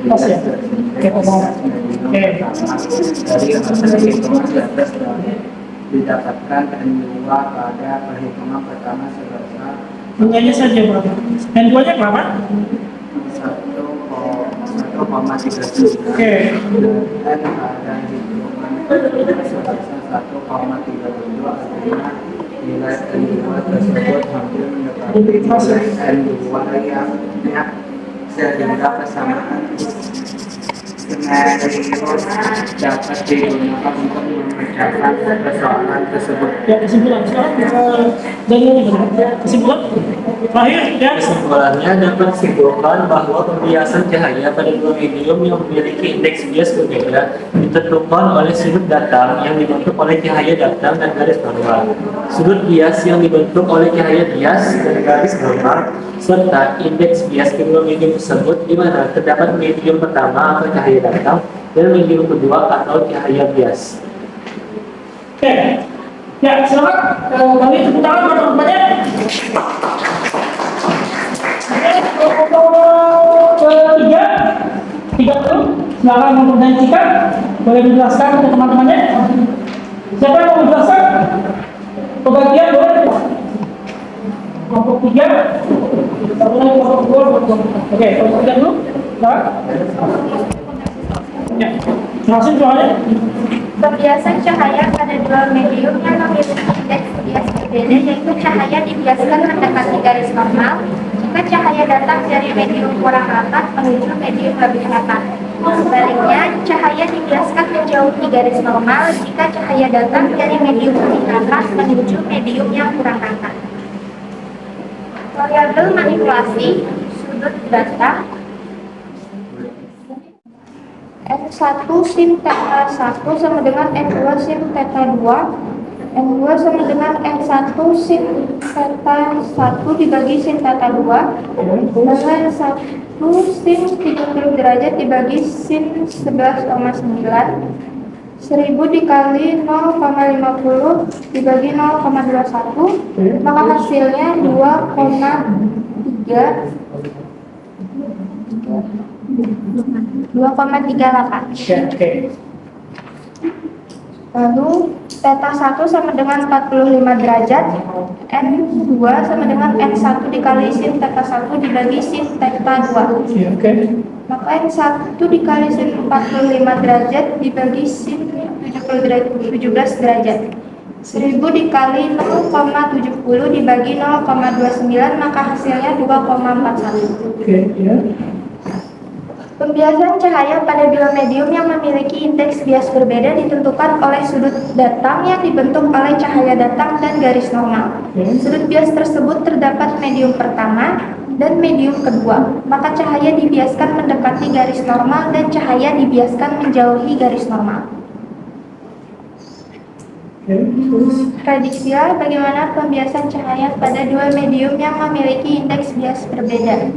Pas ya? Oke, ngomong. Oke. dari hasil perhitungan di atas didapatkan N2 pada perhitungan pertama sebesar Bunganya saja berapa? Dan duanya berapa? 1,37 Oke. dan pada hitungan sebesar 1,37 artinya nilai N2 tersebut hampir mendekati nilai N2 yang sehingga persamaan skenario dapat digunakan untuk memecahkan persoalan tersebut. Ya, kesimpulan. Sekarang dari ini kesimpulan. Terakhir, ya. Kesimpulannya dapat disimpulkan bahwa pembiasan cahaya pada dua medium yang memiliki indeks bias berbeda ditentukan oleh sudut datang yang dibentuk oleh cahaya datang dan garis normal, sudut bias yang dibentuk oleh cahaya bias dan garis normal, serta indeks bias kedua medium tersebut di mana terdapat medium pertama atau cahaya datang dan medium kedua atau cahaya bias. Oke. Ya, silakan. Kami tepuk tangan buat teman-temannya. Ketiga, dulu. Silakan mempresentasikan. Boleh dijelaskan untuk teman-temannya. Siapa yang mau menjelaskan? Pembagian boleh. Kelompok 3. Kelompok 2. Oke, kelompok 3 dulu. Silakan. Ya, jelasin soalnya. Pembiasan cahaya pada dua medium yang memiliki indeks bias berbeda, yaitu cahaya dibiaskan mendekati garis normal jika cahaya datang dari medium kurang rata menuju medium lebih rata. Sebaliknya, cahaya dibiaskan menjauhi garis normal jika cahaya datang dari medium lebih rata menuju medium yang kurang rata. Variabel manipulasi sudut data N1 sin theta 1 sama dengan N2 sin theta 2. N2 sama dengan N1 sin theta 1 dibagi sin theta 2 dengan 1 sin 30 derajat dibagi sin 11,9. 1000 dikali 0,50 dibagi 0,21, maka hasilnya 2,38. Oke. Lalu theta 1 sama dengan 45 derajat, N2 sama dengan N1 dikali sin theta 1 dibagi sin theta 2. Ya, oke. Maka N1 dikali sin 45 derajat dibagi sin 17 derajat. 1000 dikali 0,70 dibagi 0,29, maka hasilnya 2,41. Oke, ya. Pembiasan cahaya pada dua medium yang memiliki indeks bias berbeda ditentukan oleh sudut datang yang dibentuk oleh cahaya datang dan garis normal. Sudut bias tersebut terdapat medium pertama dan medium kedua, maka cahaya dibiaskan mendekati garis normal dan cahaya dibiaskan menjauhi garis normal. Prediksilah bagaimana pembiasan cahaya pada dua medium yang memiliki indeks bias berbeda.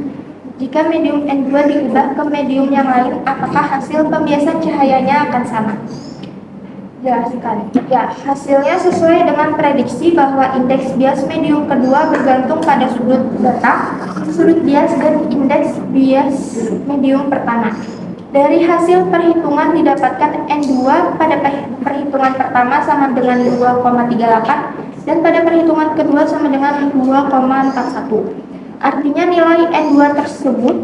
Jika medium N2 diubah ke medium yang lain, apakah hasil pembiasan cahayanya akan sama? Jelaskan. Ya, hasilnya sesuai dengan prediksi bahwa indeks bias medium kedua bergantung pada sudut datang, sudut bias, dan indeks bias medium pertama. Dari hasil perhitungan didapatkan N2 pada perhitungan pertama sama dengan 2,38 dan pada perhitungan kedua sama dengan 2,41. Artinya nilai N2 tersebut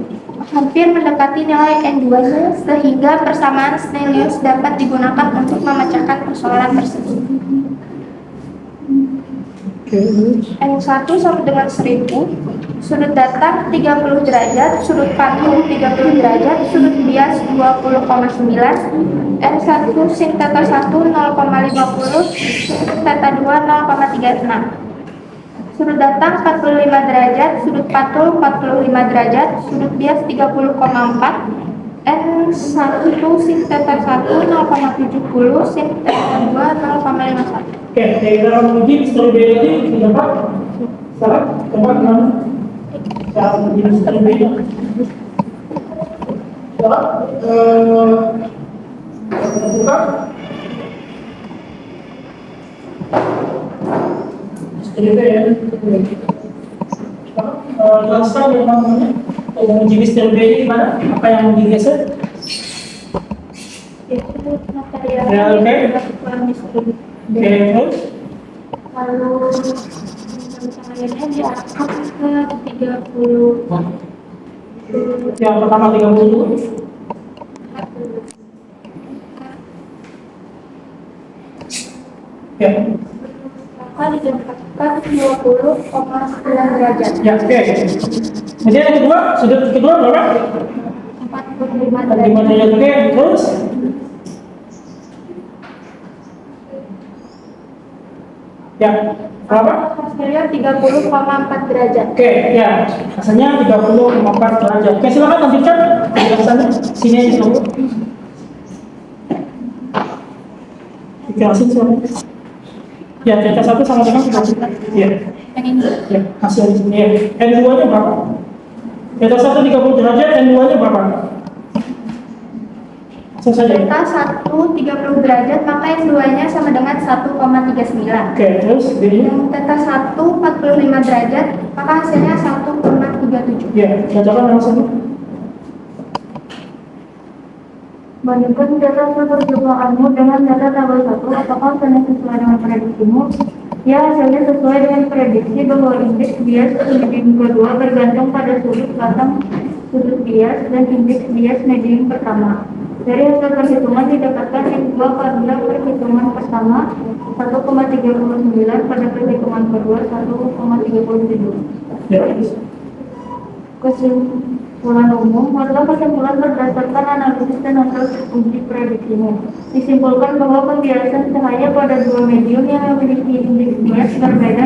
hampir mendekati nilai N2-nya sehingga persamaan Snellius dapat digunakan untuk memecahkan persoalan tersebut. N1 sama dengan 1000, sudut datang 30 derajat, sudut patung 30 derajat, sudut bias 20,9, N1 sin theta 1 0,50, sin theta 2 0,36. Sudut datang 45 derajat, sudut patung 45 derajat, sudut bias 30,4, N1 sin theta 1 0,70, sin theta 2 0,51. Oke, dalam uji studi ini dapat salah tempat mana? Dalam uji studi ini salah buka studi ya. Jelaskan bagaimana uji studi ini gimana? Apa yang digeser? Itu Ya, material oke. kurang Oke, terus? lalu cahayanya diangkat ke 30. Yang pertama 30. Ya. Maka diangkatkan 20,9 derajat. Ya, oke. Kemudian yang kedua, sudut kedua berapa? 45 45 derajat. derajat. Oke, terus? Ya, berapa? Hasilnya 30,4 derajat. Oke, ya. Hasilnya 30,4 derajat. Oke, silakan lanjutkan penjelasannya. Sini aja dulu. Dijelasin silakan. Ya, theta 1 sama dengan 30. Iya. Yang ini. Ya, hasil di sini ya. N2-nya berapa? Theta 1 30 derajat, N2-nya berapa? langsung saja. Theta 1 30 derajat, maka yang duanya sama dengan 1,39. Oke, terus ini. Yang theta 1 45 derajat, maka hasilnya 1,37. Ya, bacakan langsung. Bandingkan data percobaan dengan data tabel 1, apakah hasilnya sesuai dengan prediksimu? Ya, hasilnya sesuai dengan prediksi bahwa indeks bias medium kedua bergantung pada sudut batang sudut bias dan indeks bias medium pertama. Dari hasil perhitungan didapatkan N2 apabila perhitungan pertama 1,39, pada perhitungan kedua 1,37. Ya. Kesimpulan umum adalah kesimpulan berdasarkan analisis dan hasil uji prediksimu. Disimpulkan bahwa pembiasan cahaya pada dua medium yang memiliki indeks bias berbeda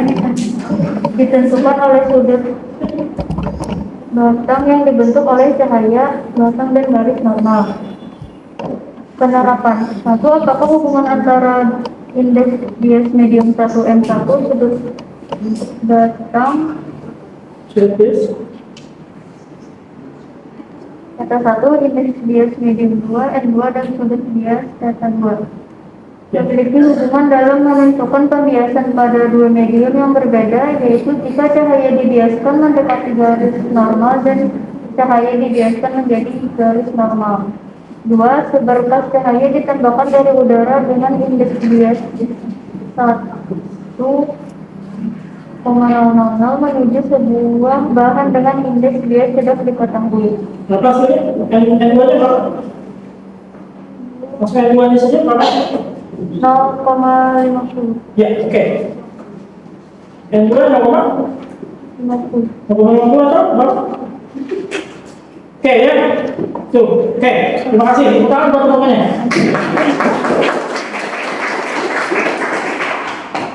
ditentukan oleh sudut batang yang dibentuk oleh cahaya batang dan garis normal. Penerapan 1. Apakah hubungan antara indeks bias medium 1 M1 sudut batang Sudah please. Theta 1, indeks bias medium 2, N2, dan sudut bias theta 2 memiliki hubungan dalam menentukan pembiasan pada dua medium yang berbeda, yaitu jika cahaya dibiaskan mendekati garis normal dan cahaya dibiaskan menjadi garis normal. 2. Seberkas cahaya ditembakkan dari udara dengan indeks bias 1,000 menuju sebuah bahan dengan indeks bias tidak diketahui. Berapa hasilnya? N2-nya berapa? Masuk N2-nya saja berapa? 0,50. Ya, oke. N2 berapa? 50. 0,50 atau berapa? Oke ya. Tuh, oke. Terima kasih. Tepuk tangan buat teman-temannya.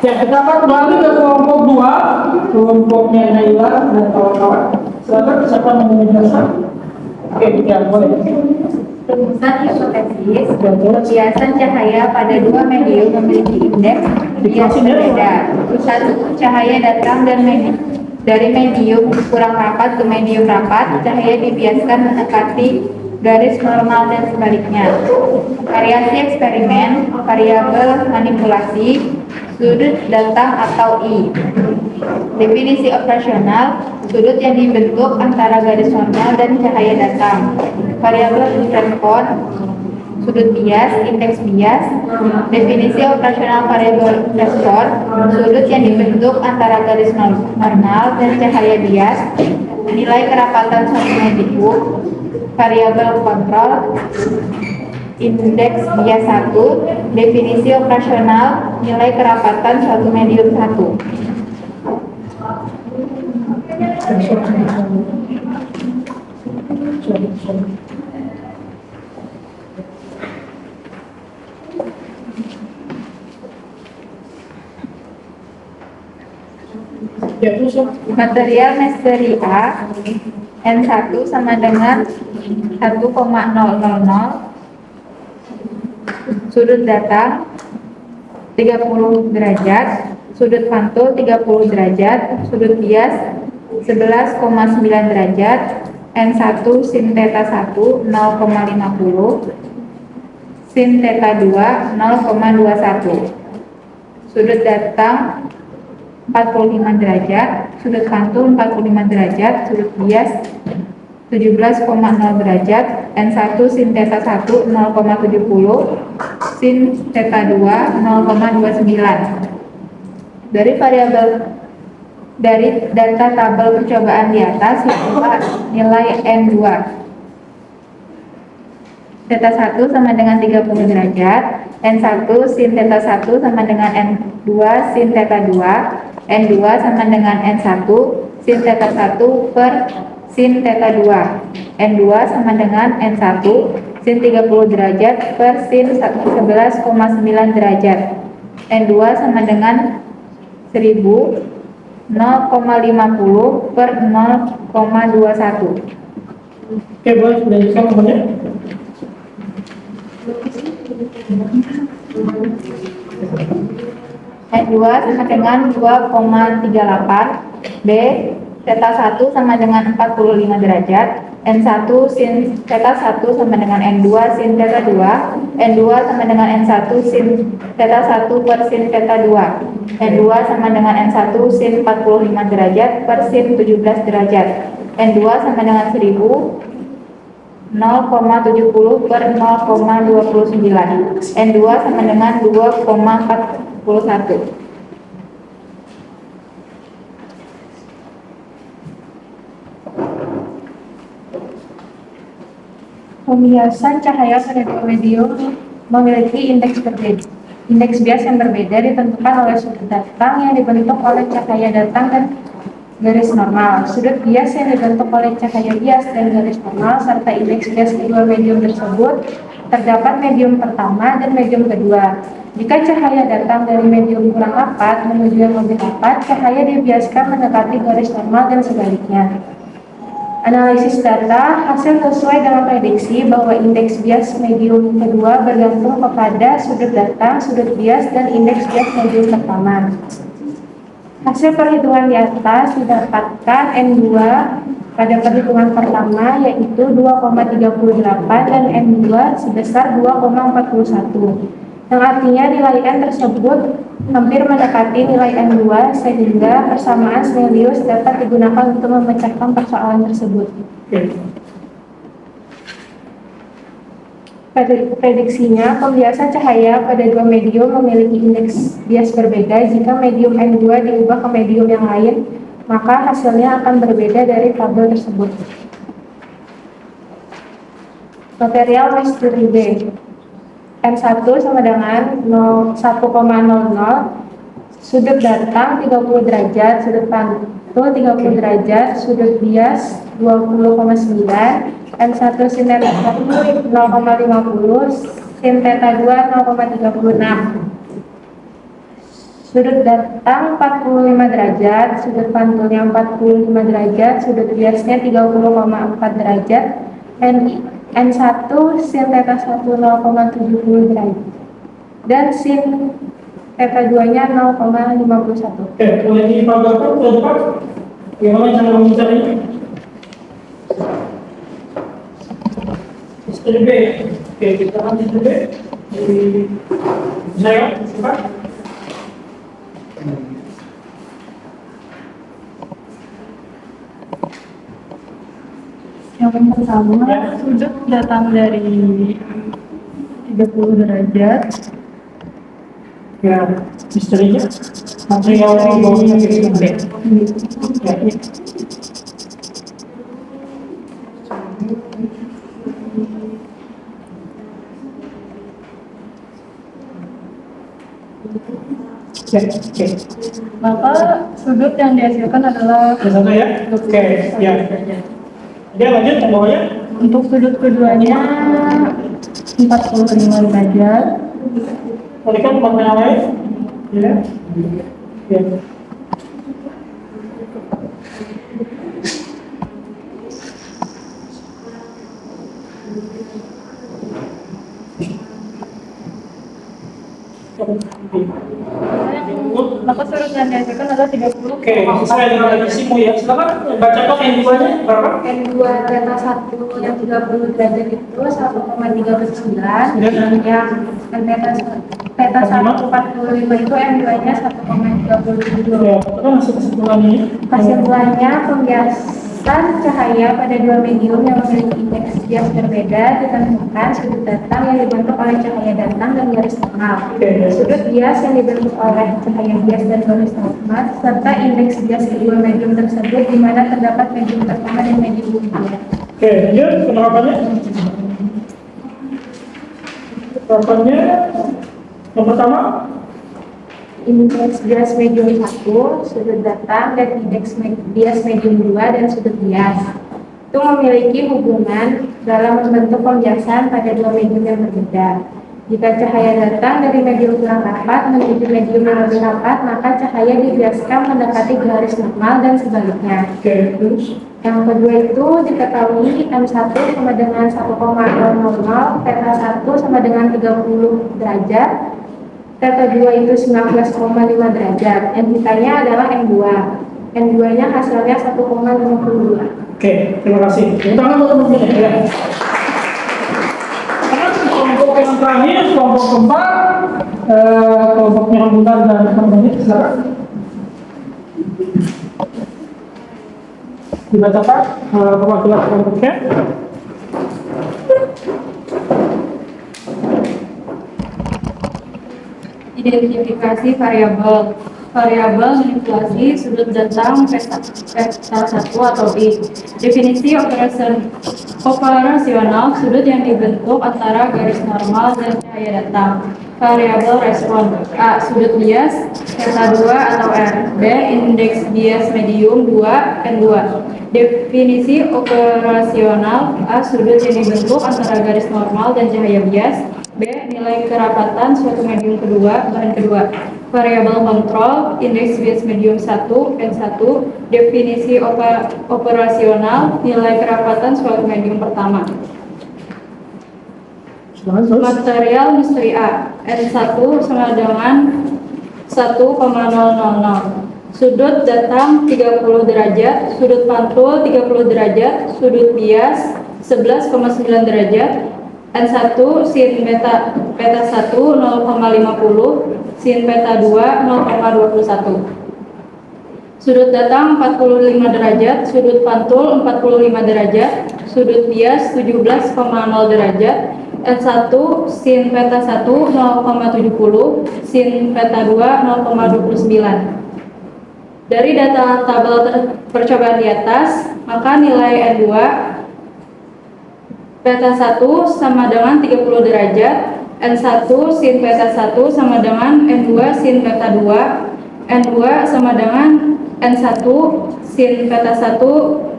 Ya, kita akan kembali ke kelompok 2, kelompoknya Naila dan kawan-kawan. Silakan siapa yang mau menjelaskan? Oke, ya boleh. Rumusan hipotesis, pembiasan cahaya pada dua medium memiliki indeks bias berbeda. Satu, cahaya datang dari medium kurang rapat ke medium rapat, cahaya dibiaskan mendekati garis normal dan sebaliknya. Variasi eksperimen, variabel manipulasi, sudut datang atau I. Definisi operasional, sudut yang dibentuk antara garis normal dan cahaya datang. Variabel respon, sudut bias, indeks bias. Definisi operasional variabel respon, sudut yang dibentuk antara garis normal dan cahaya bias. Nilai kerapatan suatu medium. Variabel kontrol, indeks bias 1. Definisi operasional, nilai kerapatan suatu medium 1. Ya, terus ya. Material misteri A N1 sama dengan 1,000. Sudut datang 30 derajat, sudut pantul 30 derajat, sudut bias 11,9 derajat, N1 sin theta 1 0,50, sin theta 2 0,21. Sudut datang 45 derajat, sudut pantul 45 derajat, sudut bias 17,0 derajat, N1 sin theta 1 0,70, sin theta 2 0,29. Dari data tabel percobaan di atas, nilai N2. Theta 1 sama dengan 30 derajat, N1 sin theta 1 sama dengan N2 sin theta 2, N2 sama dengan N1 sin theta 1 per sin theta 2, N2 sama dengan N1 sin 30 derajat per sin 11,9 derajat, N2 sama dengan 1000 0,50 per 0,21. Oke, boleh dilanjutkan temannya. N2 sama dengan 2,38. B, theta 1 sama dengan 45 derajat, N1 sin theta 1 sama dengan N2 sin theta 2, N2 sama dengan N1 sin theta 1 per sin theta 2, N2 sama dengan N1 sin 45 derajat per sin 17 derajat, N2 sama dengan 1000, 0,70 per 0,29, N2 sama dengan 2,41. Pembiasan cahaya pada dua medium memiliki indeks berbeda. Indeks bias yang berbeda ditentukan oleh sudut datang yang dibentuk oleh cahaya datang dan garis normal. Sudut bias yang dibentuk oleh cahaya bias dan garis normal serta indeks bias kedua medium tersebut terdapat medium pertama dan medium kedua. Jika cahaya datang dari medium kurang rapat menuju yang lebih rapat, cahaya dibiaskan mendekati garis normal dan sebaliknya. Analisis data hasil sesuai dengan prediksi bahwa indeks bias medium kedua bergantung kepada sudut datang, sudut bias, dan indeks bias medium pertama. Hasil perhitungan di atas didapatkan N2 pada perhitungan pertama yaitu 2,38 dan N2 sebesar 2,41. Yang artinya nilai N tersebut hampir mendekati nilai N2 sehingga persamaan Snellius dapat digunakan untuk memecahkan persoalan tersebut. Prediksinya, pembiasan cahaya pada dua medium memiliki indeks bias berbeda. Jika medium N2 diubah ke medium yang lain, maka hasilnya akan berbeda dari tabel tersebut. Material misteri B. N1 sama dengan 1,00, sudut datang 30 derajat, sudut pantul 30 derajat, sudut bias 20,9, N1 sin theta 1 0,50, sin theta 2 0,36. Sudut datang 45 derajat, sudut pantulnya 45 derajat, sudut biasnya 30,4 derajat, N1 sin theta 1 0,70 derajat dan sin theta 2 nya 0,51. Boleh dipaparkan ke depan bagaimana cara mencarinya? Misteri B. Kita akan misteri B di saya cepat. Yang pertama, sudut datang dari 30 derajat. Ya, misterinya material bawahnya gede. Ya. Oke. Maka sudut yang dihasilkan adalah Ada satu ya? Oke, ya. Dia lanjut ke bawahnya. untuk sudut keduanya 45 derajat. Tadi kan pertanyaan lain. Ya. Ya. Maka sudut yang dihasilkan adalah 30. Oke, sesuai dengan prediksi ya. Silakan bacakan yang duanya berapa? N2 theta 1 yang 30 derajat itu 1,39, yang theta 1 45 itu N2 nya 1,37. Ya, itu kan hasil kesimpulannya. Kesimpulannya, pembiasan cahaya pada dua medium yang memiliki indeks bias berbeda ditentukan sudut datang yang dibentuk oleh cahaya datang dan garis normal, sudut bias yang dibentuk oleh cahaya bias dan garis normal, serta indeks bias kedua medium tersebut di mana terdapat medium pertama dan medium kedua. Oke, lanjut penerapannya. Penerapannya yang pertama, Indeks bias medium 1, sudut datang, dan indeks bias medium 2 dan sudut bias itu memiliki hubungan dalam membentuk pembiasan pada dua medium yang berbeda. Jika cahaya datang dari medium kurang rapat menuju medium yang lebih rapat, maka cahaya dibiaskan mendekati garis normal dan sebaliknya. oke, terus. Yang kedua itu diketahui M1 sama dengan 1,00, theta 1 sama dengan 30 derajat, theta 2 itu 19,5 derajat. Yang ditanya adalah N2. N2 nya hasilnya 1,52. Oke, terima kasih. Tepuk tangan untuk teman-teman ya. Kelompok yang terakhir, kelompok keempat, kelompoknya Rambutan dan teman-teman, silakan. Dibacakan perwakilan kelompoknya. Identifikasi variabel. Variabel manipulasi sudut datang peta 1 atau I. Definisi operasional sudut yang dibentuk antara garis normal dan cahaya datang. Variabel respon. A. Sudut bias theta 2 atau R. B. Indeks bias medium 2 N2. Definisi operasional. A. Sudut yang dibentuk antara garis normal dan cahaya bias. B. Nilai kerapatan suatu medium kedua, bahan kedua. Variabel kontrol, indeks bias medium 1, N1. Definisi operasional, nilai kerapatan suatu medium pertama. Material misteri A, N1 sama dengan 1,000. Sudut datang 30 derajat, sudut pantul 30 derajat, sudut bias 11,9 derajat, N1 sin beta 1 0,50, sin beta 2 0,21. Sudut datang 45 derajat, sudut pantul 45 derajat, sudut bias 17,0 derajat, N1 sin beta 1 0,70, sin beta 2 0,29. Dari data tabel percobaan di atas, maka nilai N2 beta 1 sama dengan 30 derajat, N1 sin beta 1 sama dengan N2 sin beta 2, N2 sama dengan N1 sin beta 1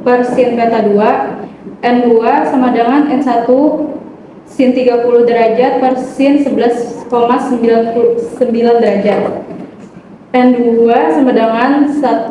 per sin beta 2, N2 sama dengan N1 sin 30 derajat per sin 11,99 derajat. N2 sama dengan 1,000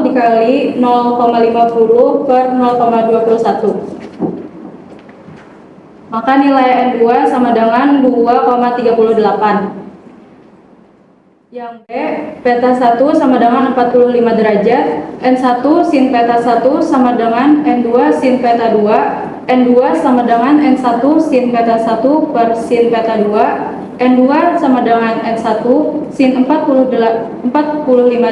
dikali 0,50 per 0,21. Maka nilai N2 sama dengan 2,38. Yang B, beta 1 sama dengan 45 derajat, N1 sin beta 1 sama dengan N2 sin beta 2, N2 sama dengan N1 sin beta 1 per sin beta 2, N2 sama dengan N1 sin 45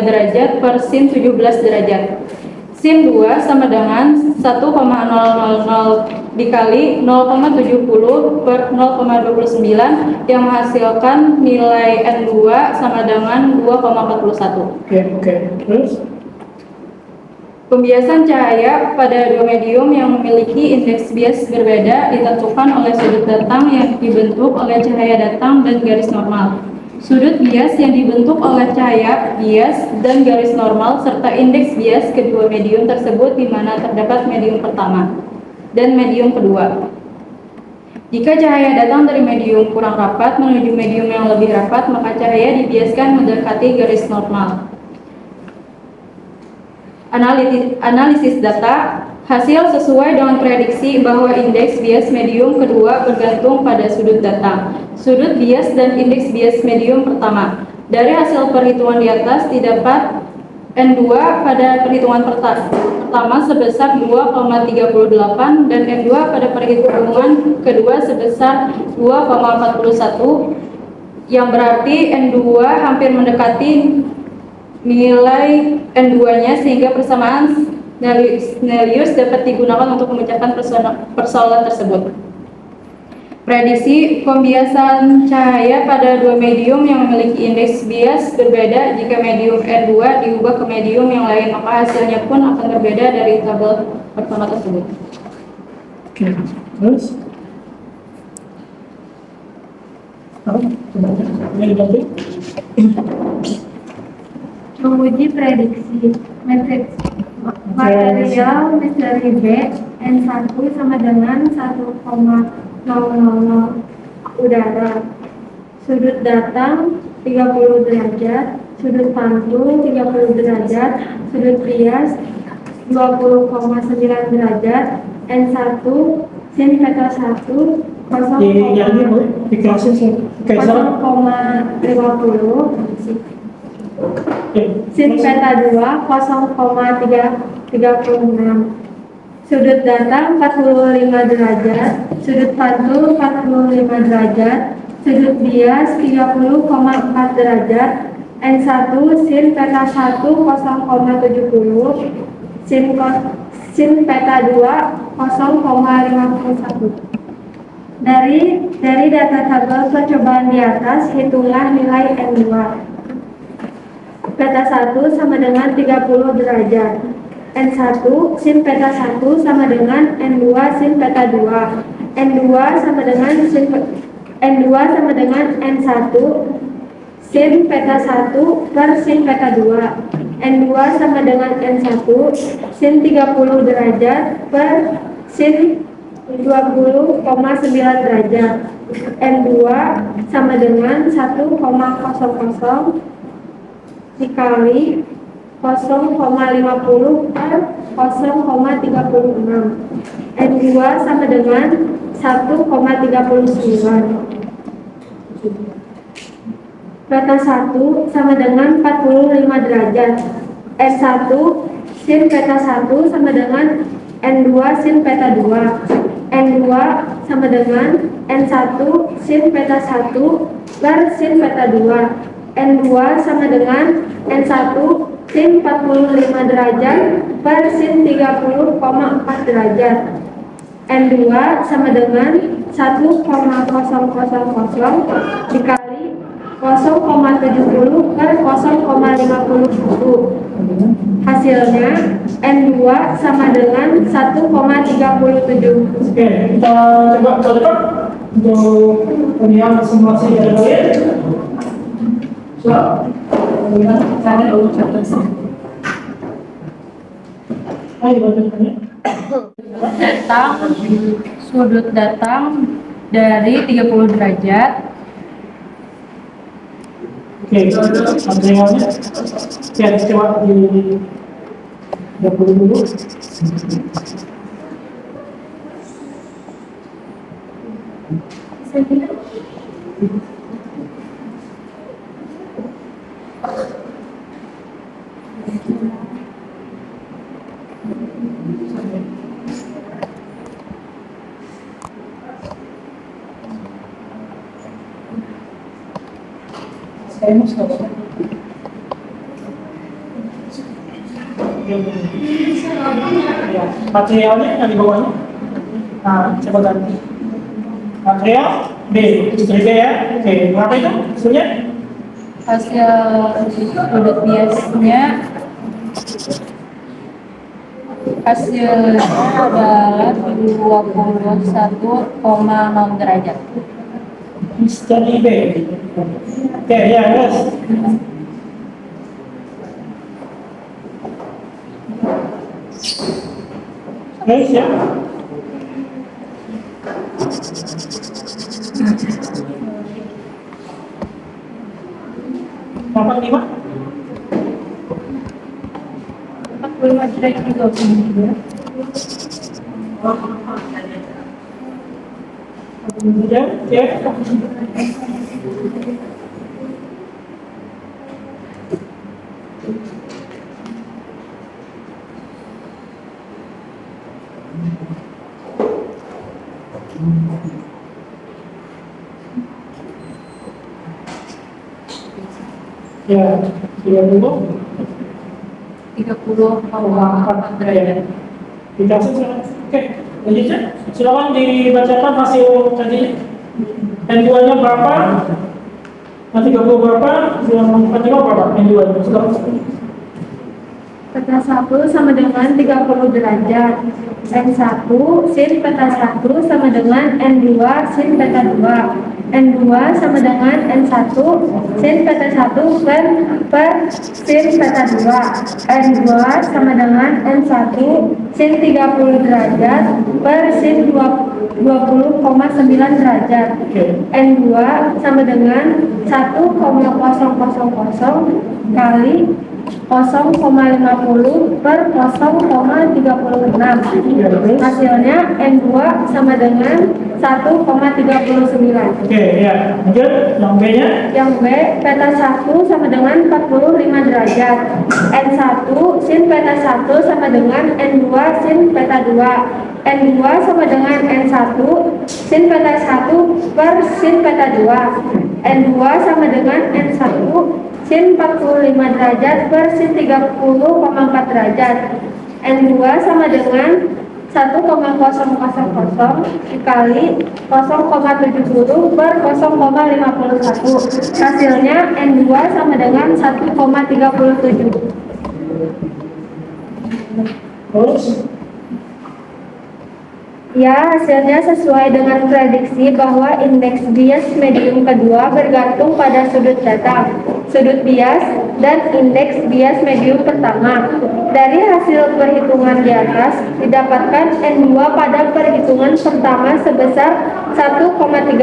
derajat per sin 17 derajat. Sin 2 sama dengan 1,000 dikali 0,70 per 0,29 yang menghasilkan nilai N2 sama dengan 2,41. Oke. Terus? Pembiasan cahaya pada dua medium yang memiliki indeks bias berbeda ditentukan oleh sudut datang yang dibentuk oleh cahaya datang dan garis normal. Sudut bias yang dibentuk oleh cahaya bias dan garis normal serta indeks bias kedua medium tersebut di mana terdapat medium pertama dan medium kedua. Jika cahaya datang dari medium kurang rapat menuju medium yang lebih rapat, maka cahaya dibiaskan mendekati garis normal. Analisis data. Hasil sesuai dengan prediksi bahwa indeks bias medium kedua bergantung pada sudut datang, sudut bias dan indeks bias medium pertama. Dari hasil perhitungan di atas didapat N2 pada perhitungan pertama sebesar 2,38 dan N2 pada perhitungan kedua sebesar 2,41, yang berarti N2 hampir mendekati nilai N2-nya sehingga persamaan Snellius dapat digunakan untuk memecahkan persoalan tersebut. Prediksi pembiasan cahaya pada dua medium yang memiliki indeks bias berbeda. Jika medium N2 diubah ke medium yang lain, maka hasilnya pun akan berbeda dari tabel pertama tersebut. Oke. Terus? Ini dibantu? Menguji prediksi matriks material misteri B N1 sama dengan 1,000 udara, sudut datang 30 derajat, sudut pantul 30 derajat, sudut bias 20,9 derajat, N1 sin beta 1 Di kelasnya 0,50 Oke. Sin peta 2 0,36. Sudut data 45 derajat, sudut pantul 45 derajat, sudut bias 30,4 derajat, N1 sin peta 1 0,70, sin peta 2 0,51. Dari data tabel percobaan di atas, hitunglah nilai N2. Peta 1 sama dengan 30 derajat. N1 sin peta 1 sama dengan N2 sin peta 2. N2 sama dengan N1 sin peta 1 per sin peta 2. N2 sama dengan N1 sin 30 derajat per sin 20,9 derajat. N2 sama dengan 1,00 dikali 0,50 per 0,36. N2 sama dengan 1,39. Peta 1 sama dengan 45 derajat. N1 sin peta 1 sama dengan N2 sin peta 2. N2 sama dengan N1 sin peta 1 per sin peta 2. N2 sama dengan N1 sin 45 derajat per sin 30,4 derajat. N2 sama dengan 1,00 dikali 0,70 per 0,51. Hasilnya N2 sama dengan 1,37. Oke, kita coba ke depan untuk melihat simulasi yang lain. Siap. Saya urut atas. Ayo dibacakannya. Datang, sudut datang dari 30 derajat. Oke, materialnya. Oke, coba di 30 dulu. Saya mau stop. Ya, materialnya yang di bawahnya. Nah, coba ganti. Material B, istri B ya. Oke, berapa itu hasilnya? Hasil sudut biasnya adalah 21,0 derajat. Istri B. Oke, ya, guys. Guys, ya. Nomor 5. 45 derajat juga. Kemudian, ya. Ya, 30,4 derajat. dikasih silakan. Oke, lanjutnya silakan dibacakan hasil tadi. N2 nya berapa? N30 berapa? Yang N3 berapa? N2 nya silakan. Peta 1 sama dengan 30 derajat. N1 sin peta 1 sama dengan N2 sin peta 2. N2 sama dengan N1 sin peta 1 per sin peta 2. N2 sama dengan N1 sin 30 derajat per sin 20,9 derajat. N2 sama dengan 1,000 kali 0,50 per 0,36. Hasilnya N2 sama dengan 1,39. Oke, ya. Lanjut, yang B-nya. Yang B, peta 1 sama dengan 45 derajat. N1 sin peta 1 sama dengan N2 sin peta 2. N2 sama dengan N1 sin peta 1 per sin peta 2. N2 sama dengan N1 sin 45 derajat per sin 30,4 derajat. N2 sama dengan 1,000 dikali 0,70 per 0,51. Hasilnya N2 sama dengan 1,37. Terus, Ya, hasilnya sesuai dengan prediksi bahwa indeks bias medium kedua bergantung pada sudut datang, sudut bias, dan indeks bias medium pertama. Dari hasil perhitungan di atas, didapatkan N2 pada perhitungan pertama sebesar 1,39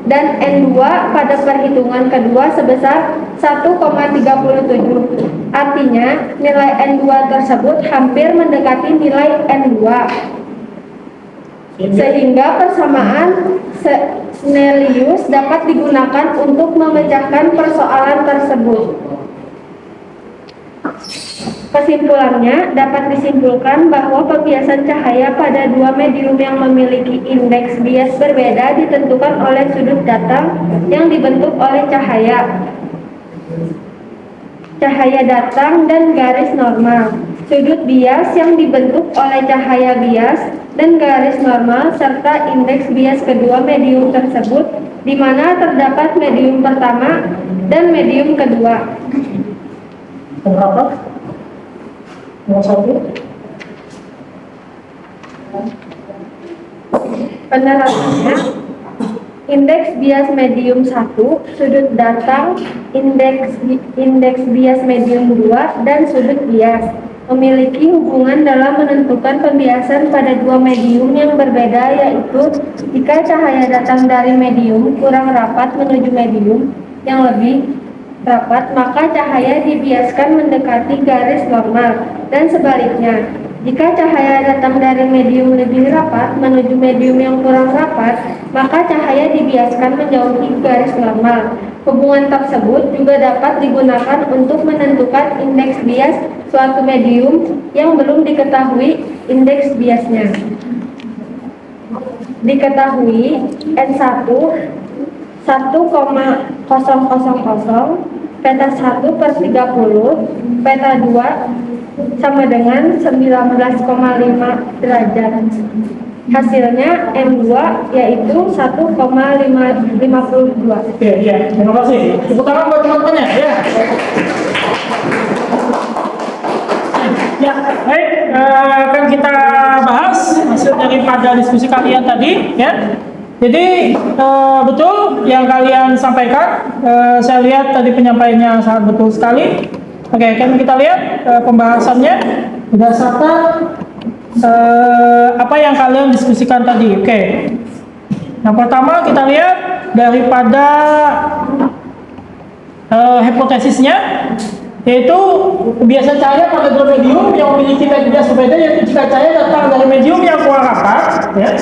dan N2 pada perhitungan kedua sebesar 1,37. Artinya, nilai N2 tersebut hampir mendekati nilai N2. Sehingga persamaan Snellius dapat digunakan untuk memecahkan persoalan tersebut. Kesimpulannya, dapat disimpulkan bahwa pembiasan cahaya pada dua medium yang memiliki indeks bias berbeda ditentukan oleh sudut datang yang dibentuk oleh cahaya datang dan garis normal. Sudut bias yang dibentuk oleh cahaya bias dan garis normal serta indeks bias kedua medium tersebut, di mana terdapat medium pertama dan medium kedua. berapa? Nomor 1. Penerapannya, indeks bias medium 1, sudut datang, indeks bias medium 2, dan sudut bias memiliki hubungan dalam menentukan pembiasan pada dua medium yang berbeda, yaitu jika cahaya datang dari medium kurang rapat menuju medium yang lebih rapat, maka cahaya dibiaskan mendekati garis normal, dan sebaliknya. Jika cahaya datang dari medium lebih rapat menuju medium yang kurang rapat, maka cahaya dibiaskan menjauhi garis normal. Hubungan tersebut juga dapat digunakan untuk menentukan indeks bias suatu medium yang belum diketahui indeks biasnya. Diketahui N1 1,000, peta 1 per 30, peta 2 sama dengan 19,5 derajat. Hasilnya M2 yaitu 1,552. Oke, ya, terima kasih. Tepuk tangan buat teman-temannya, ya. Ya, baik, akan kita bahas hasil daripada diskusi kalian tadi, ya. Jadi betul yang kalian sampaikan, saya lihat tadi penyampaiannya sangat betul sekali. Oke, kan kita lihat pembahasannya berdasarkan apa yang kalian diskusikan tadi. Oke, yang pertama kita lihat daripada hipotesisnya, yaitu pembiasan cahaya pada dua medium yang memiliki indeks bias berbeda, yaitu jika cahaya datang dari medium yang kurang rapat, ya,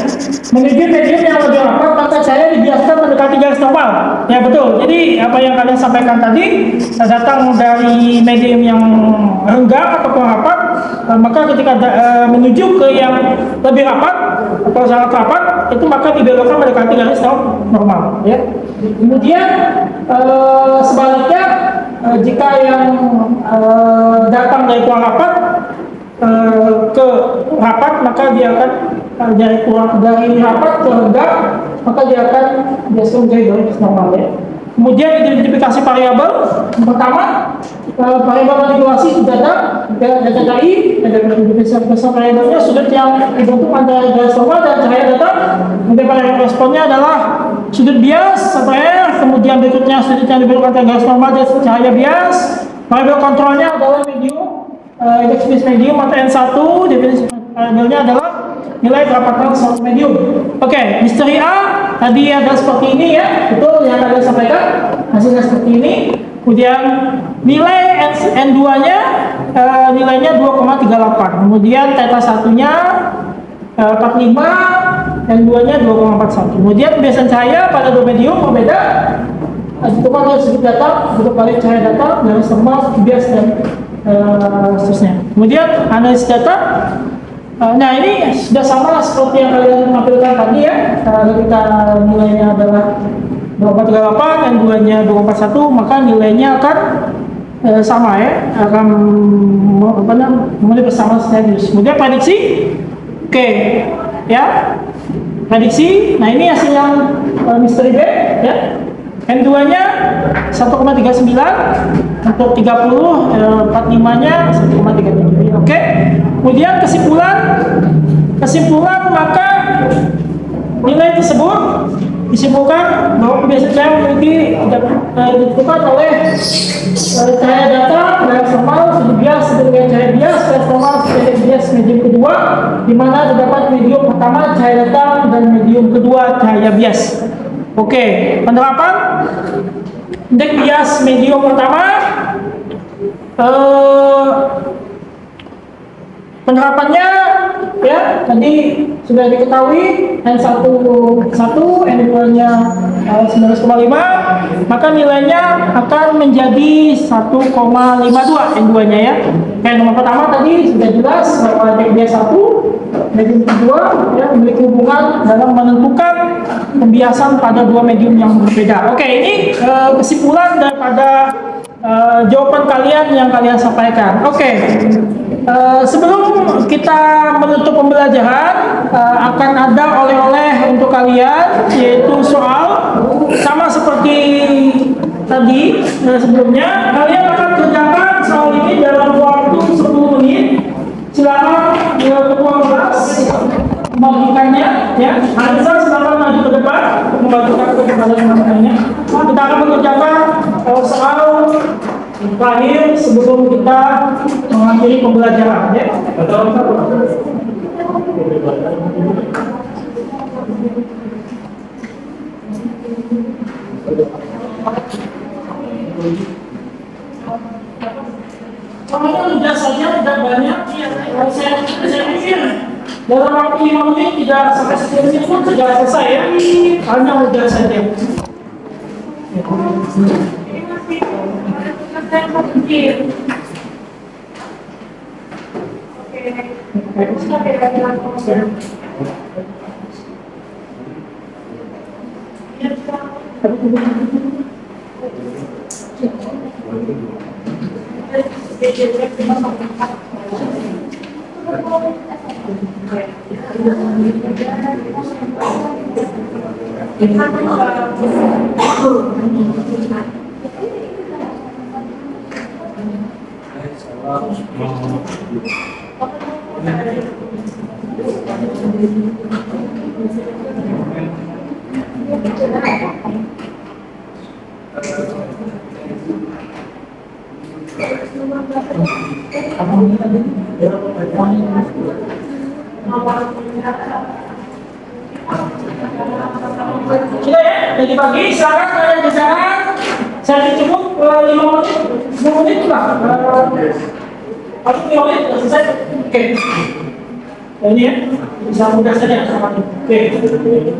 menuju medium yang lebih rapat, maka cahaya dibiaskan mendekati garis normal. Ya betul. Jadi apa yang kalian sampaikan tadi, datang dari medium yang renggang atau kurang rapat, maka ketika menuju ke yang lebih rapat atau sangat rapat, itu maka dibelokkan mendekati garis normal. Ya. Kemudian sebaliknya, jika yang datang dari kurang rapat ke rapat, maka dia akan dari rapat ke renggang, maka dia akan biasanya menjadi garis normal, ya. Kemudian identifikasi variabel. Yang pertama, variabel manipulasi data I, ada besar variabelnya sudut yang dibentuk antara garis normal dan cahaya datang. Kemudian variabel responnya adalah sudut bias atau R, kemudian berikutnya sudut yang dibentuk antara garis normal dan cahaya bias. Variabel kontrolnya adalah medium, indeks bias medium atau N1. Definisi variabelnya adalah nilai kerapatan suatu medium. Oke, misteri A tadi ada seperti ini, ya, betul yang kalian sampaikan, hasilnya seperti ini. Kemudian nilai N2-nya nilainya 2,38. Kemudian theta 1-nya 45, N2-nya 2,41. Kemudian pembiasan cahaya pada dua medium berbeda. Ditentukan oleh sudut data, bentuk balik cahaya data, garis normal, bias dan seterusnya. Kemudian analisis data. Nah ini sudah sama seperti yang kalian tampilkan tadi ya. Ketika nilainya adalah 2,38 N2-nya 2,41, maka nilainya akan sama ya, akan memenuhi bersama Stadius. Kemudian prediksi, oke, ya, prediksi. Nah ini hasil yang misteri B, ya. N2-nya 1,39, untuk 30, 45-nya 1,37. Oke. Kemudian kesimpulan maka nilai tersebut disimpulkan bahwa pembiasan cahaya memiliki ditentukan oleh cahaya data, garis normal, sudut bias, sudut cahaya bias, garis normal, sudut bias medium kedua, di mana terdapat medium pertama cahaya data dan medium kedua cahaya bias. Oke, penerapan indeks bias medium pertama. Penerapannya ya tadi sudah diketahui N1 N2-nya 19,5, maka nilainya akan menjadi 1,52 N2-nya ya. Yang nomor pertama tadi sudah jelas bahwa indeks bias 1 medium kedua ya memiliki hubungan dalam menentukan pembiasan pada dua medium yang berbeda. Oke, ini kesimpulan daripada jawaban kalian yang kalian sampaikan. Oke. Sebelum kita menutup pembelajaran, akan ada oleh-oleh untuk kalian, yaitu soal sama seperti tadi sebelumnya. Kalian akan kerjakan soal ini dalam waktu 10 menit. Silakan ketua kelas membagikannya, ya. Anissa silakan maju ke depan membagikan kepada teman-temannya. Kita akan mengerjakan soal terakhir sebelum kita mengakhiri pembelajaran, ya. Soalnya sudah saja tidak banyak, saya pikir dalam waktu 5 menit tidak sampai 10 menit pun sudah selesai ya. Hanya mudah saja. Sudah ya, jadi pagi, silakan kalian di sana. Saya cukup 5 menit, 10 menit lah. Aku 5 menit sudah selesai. Oke. Nah, ini ya, bisa mudah saja sama. Oke. Oke.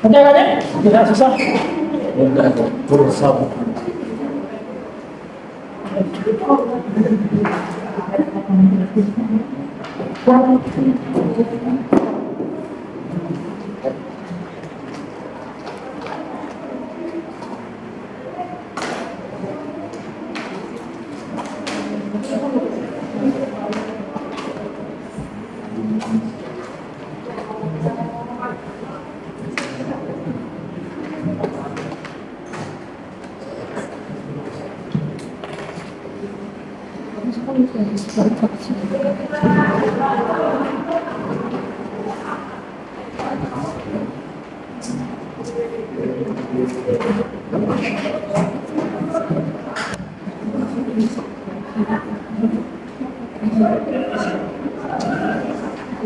Oke kan ya? Tidak susah. Mudah, berusaha.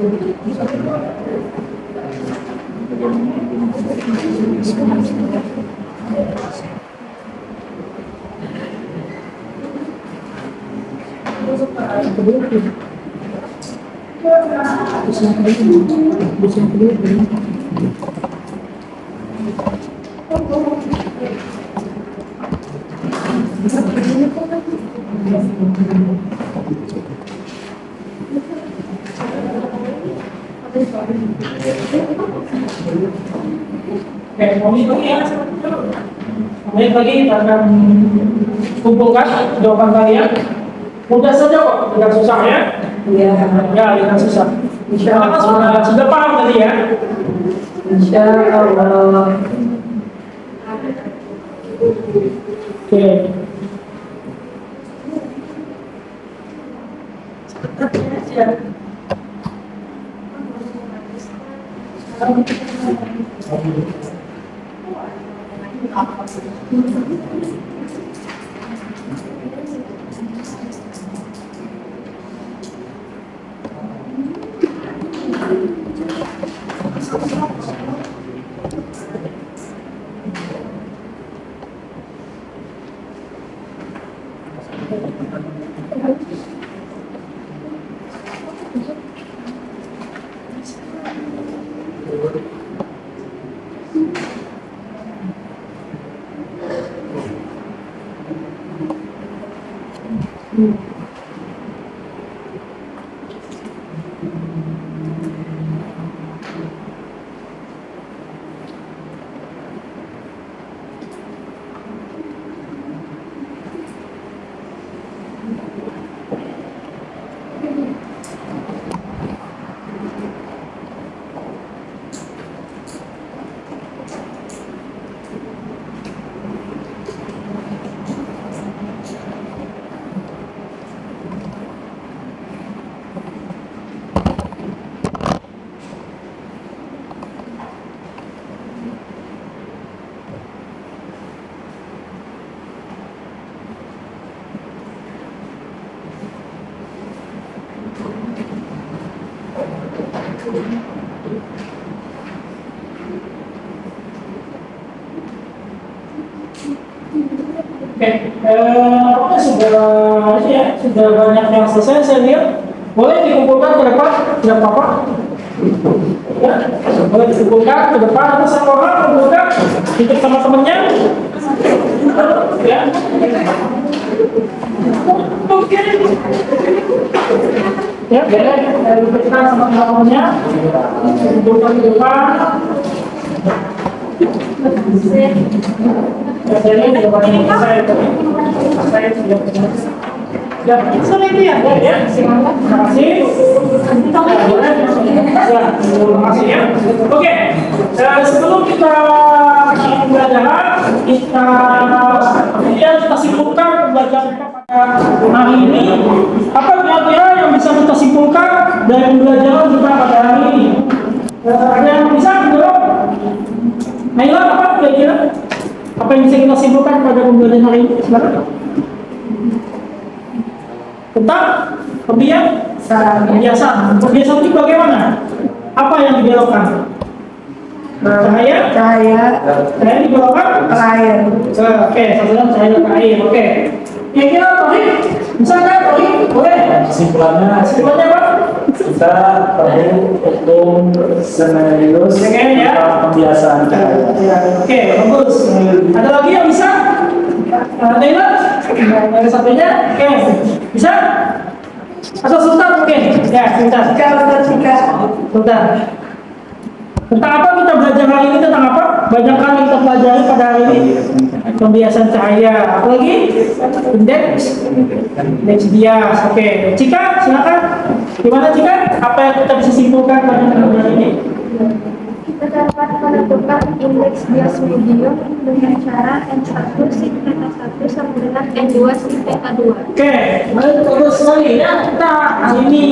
Oke, komit lagi ya. Komit lagi kita akan kumpulkan jawaban kalian. Mudah saja kok, tidak susah ya. Iya. Ya, tidak susah. Sudah paham tadi ya. Insya Allah. Oke. Oke, apa sudah banyak yang selesai saya lihat. Boleh dikumpulkan ke depan, tidak apa-apa. Ya, boleh dikumpulkan ke depan atau satu orang kumpulkan ikut sama temennya. Ya. Oke. Ya, boleh dikumpulkan sama teman-temannya. Kumpulkan ke depan. Biasanya jawabannya saya tidak. Ya, itu ya. Ya, terima kasih. Terima kasih ya. Oke, sebelum kita pembelajaran, kita simpulkan pembelajaran kita pada hari ini. Apa kira-kira yang bisa kita simpulkan dari pembelajaran kita pada hari ini? Ada yang bisa menjawab? Naila, apa kira-kira? Apa yang bisa kita simpulkan pada pembelajaran hari ini? Silakan. Tentang kebiasaan. Kebiasaan itu bagaimana? Apa yang dibelokkan? Cahaya dibelokkan air. Oke, satu cahaya ke air. Oke. Kira-kira Tohik, bisa nggak Tohik? Boleh. Kesimpulannya apa? Kita perlu hukum Semelius pembiasaan cahaya. Oke, bagus. Ada lagi yang bisa? Naila? Ada satunya? Oke, bisa? Atau Sultan mungkin? Ya, Sultan. Sultan. Tentang apa kita belajar hari ini? Tentang apa? Banyak kan yang kita pelajari pada hari ini. Pembiasaan cahaya. Apa lagi? Indeks bias. Oke. Cika, silakan. Gimana Cika? Apa yang kita bisa simpulkan pada hari ini? Kita dapat menentukan indeks bias medium dengan cara N1 sin theta 1 sama dengan N2 sin theta 2. Oke, bagus sekali ya. Kita hari ini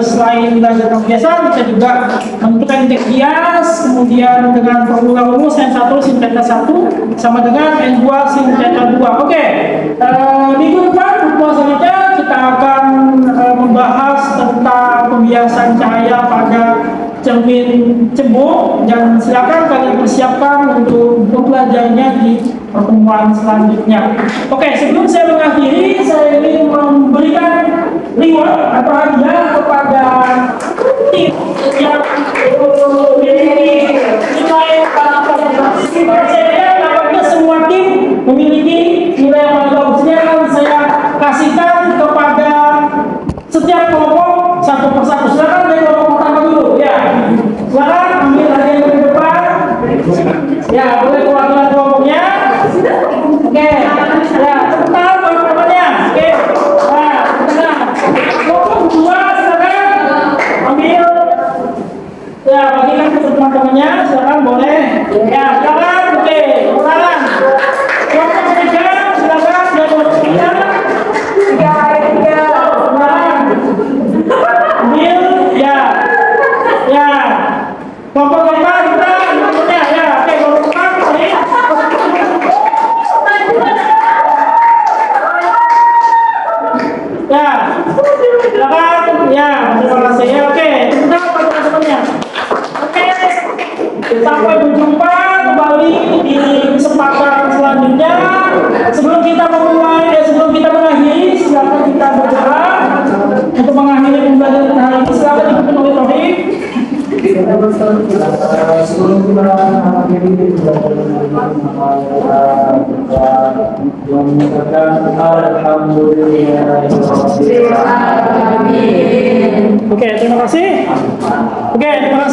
selain belajar kebiasaan, kita juga menentukan indeks bias, kemudian dengan formula rumus N1 sin theta 1 sama dengan N2 sin theta 2. Oke, minggu depan selanjutnya kita akan membahas tentang pembiasan cahaya pada cermin cembung, dan silakan kalian persiapkan untuk belajarnya di pertemuan selanjutnya. Oke, sebelum saya mengakhiri, saya ingin memberikan reward atau hadiah kepada tim yang memiliki nilai paling bagus. Saya apabila semua tim memiliki nilai yang paling bagusnya, akan saya kasihkan kepada setiap kelompok satu persatu. Silakan dari kelompok pertama dulu, ya. Silakan ambil hadiah yang di depan. Ya, boleh keluarkan kelompoknya. Oke, ya, sebentar buat temannya. Oke, nah, sebentar. Kelompok kedua, silakan ambil. Ya, bagikan ke teman-temannya. Silakan boleh. Ya, silakan. Oke, silakan. Kelompok ketiga, silakan. Ya, kelompok ketiga. Tiga. Ambil, ya, ya. Kelompok keempat kita, ya, oke, kelompok keempat, ini. Ya, silakan, ya, terima kasih, ya, oke, sebentar teman-temannya. Oke, sampai berjumpa kembali di kesempatan selanjutnya. Sebelum kita mengakhiri, silakan kita berdoa untuk mengakhiri pembelajaran hari ini. Silakan dipimpin oleh Taufik. Sebelum kita mengakhiri yang menyatakan alhamdulillah. Oke, terima kasih. Oke, terima kasih.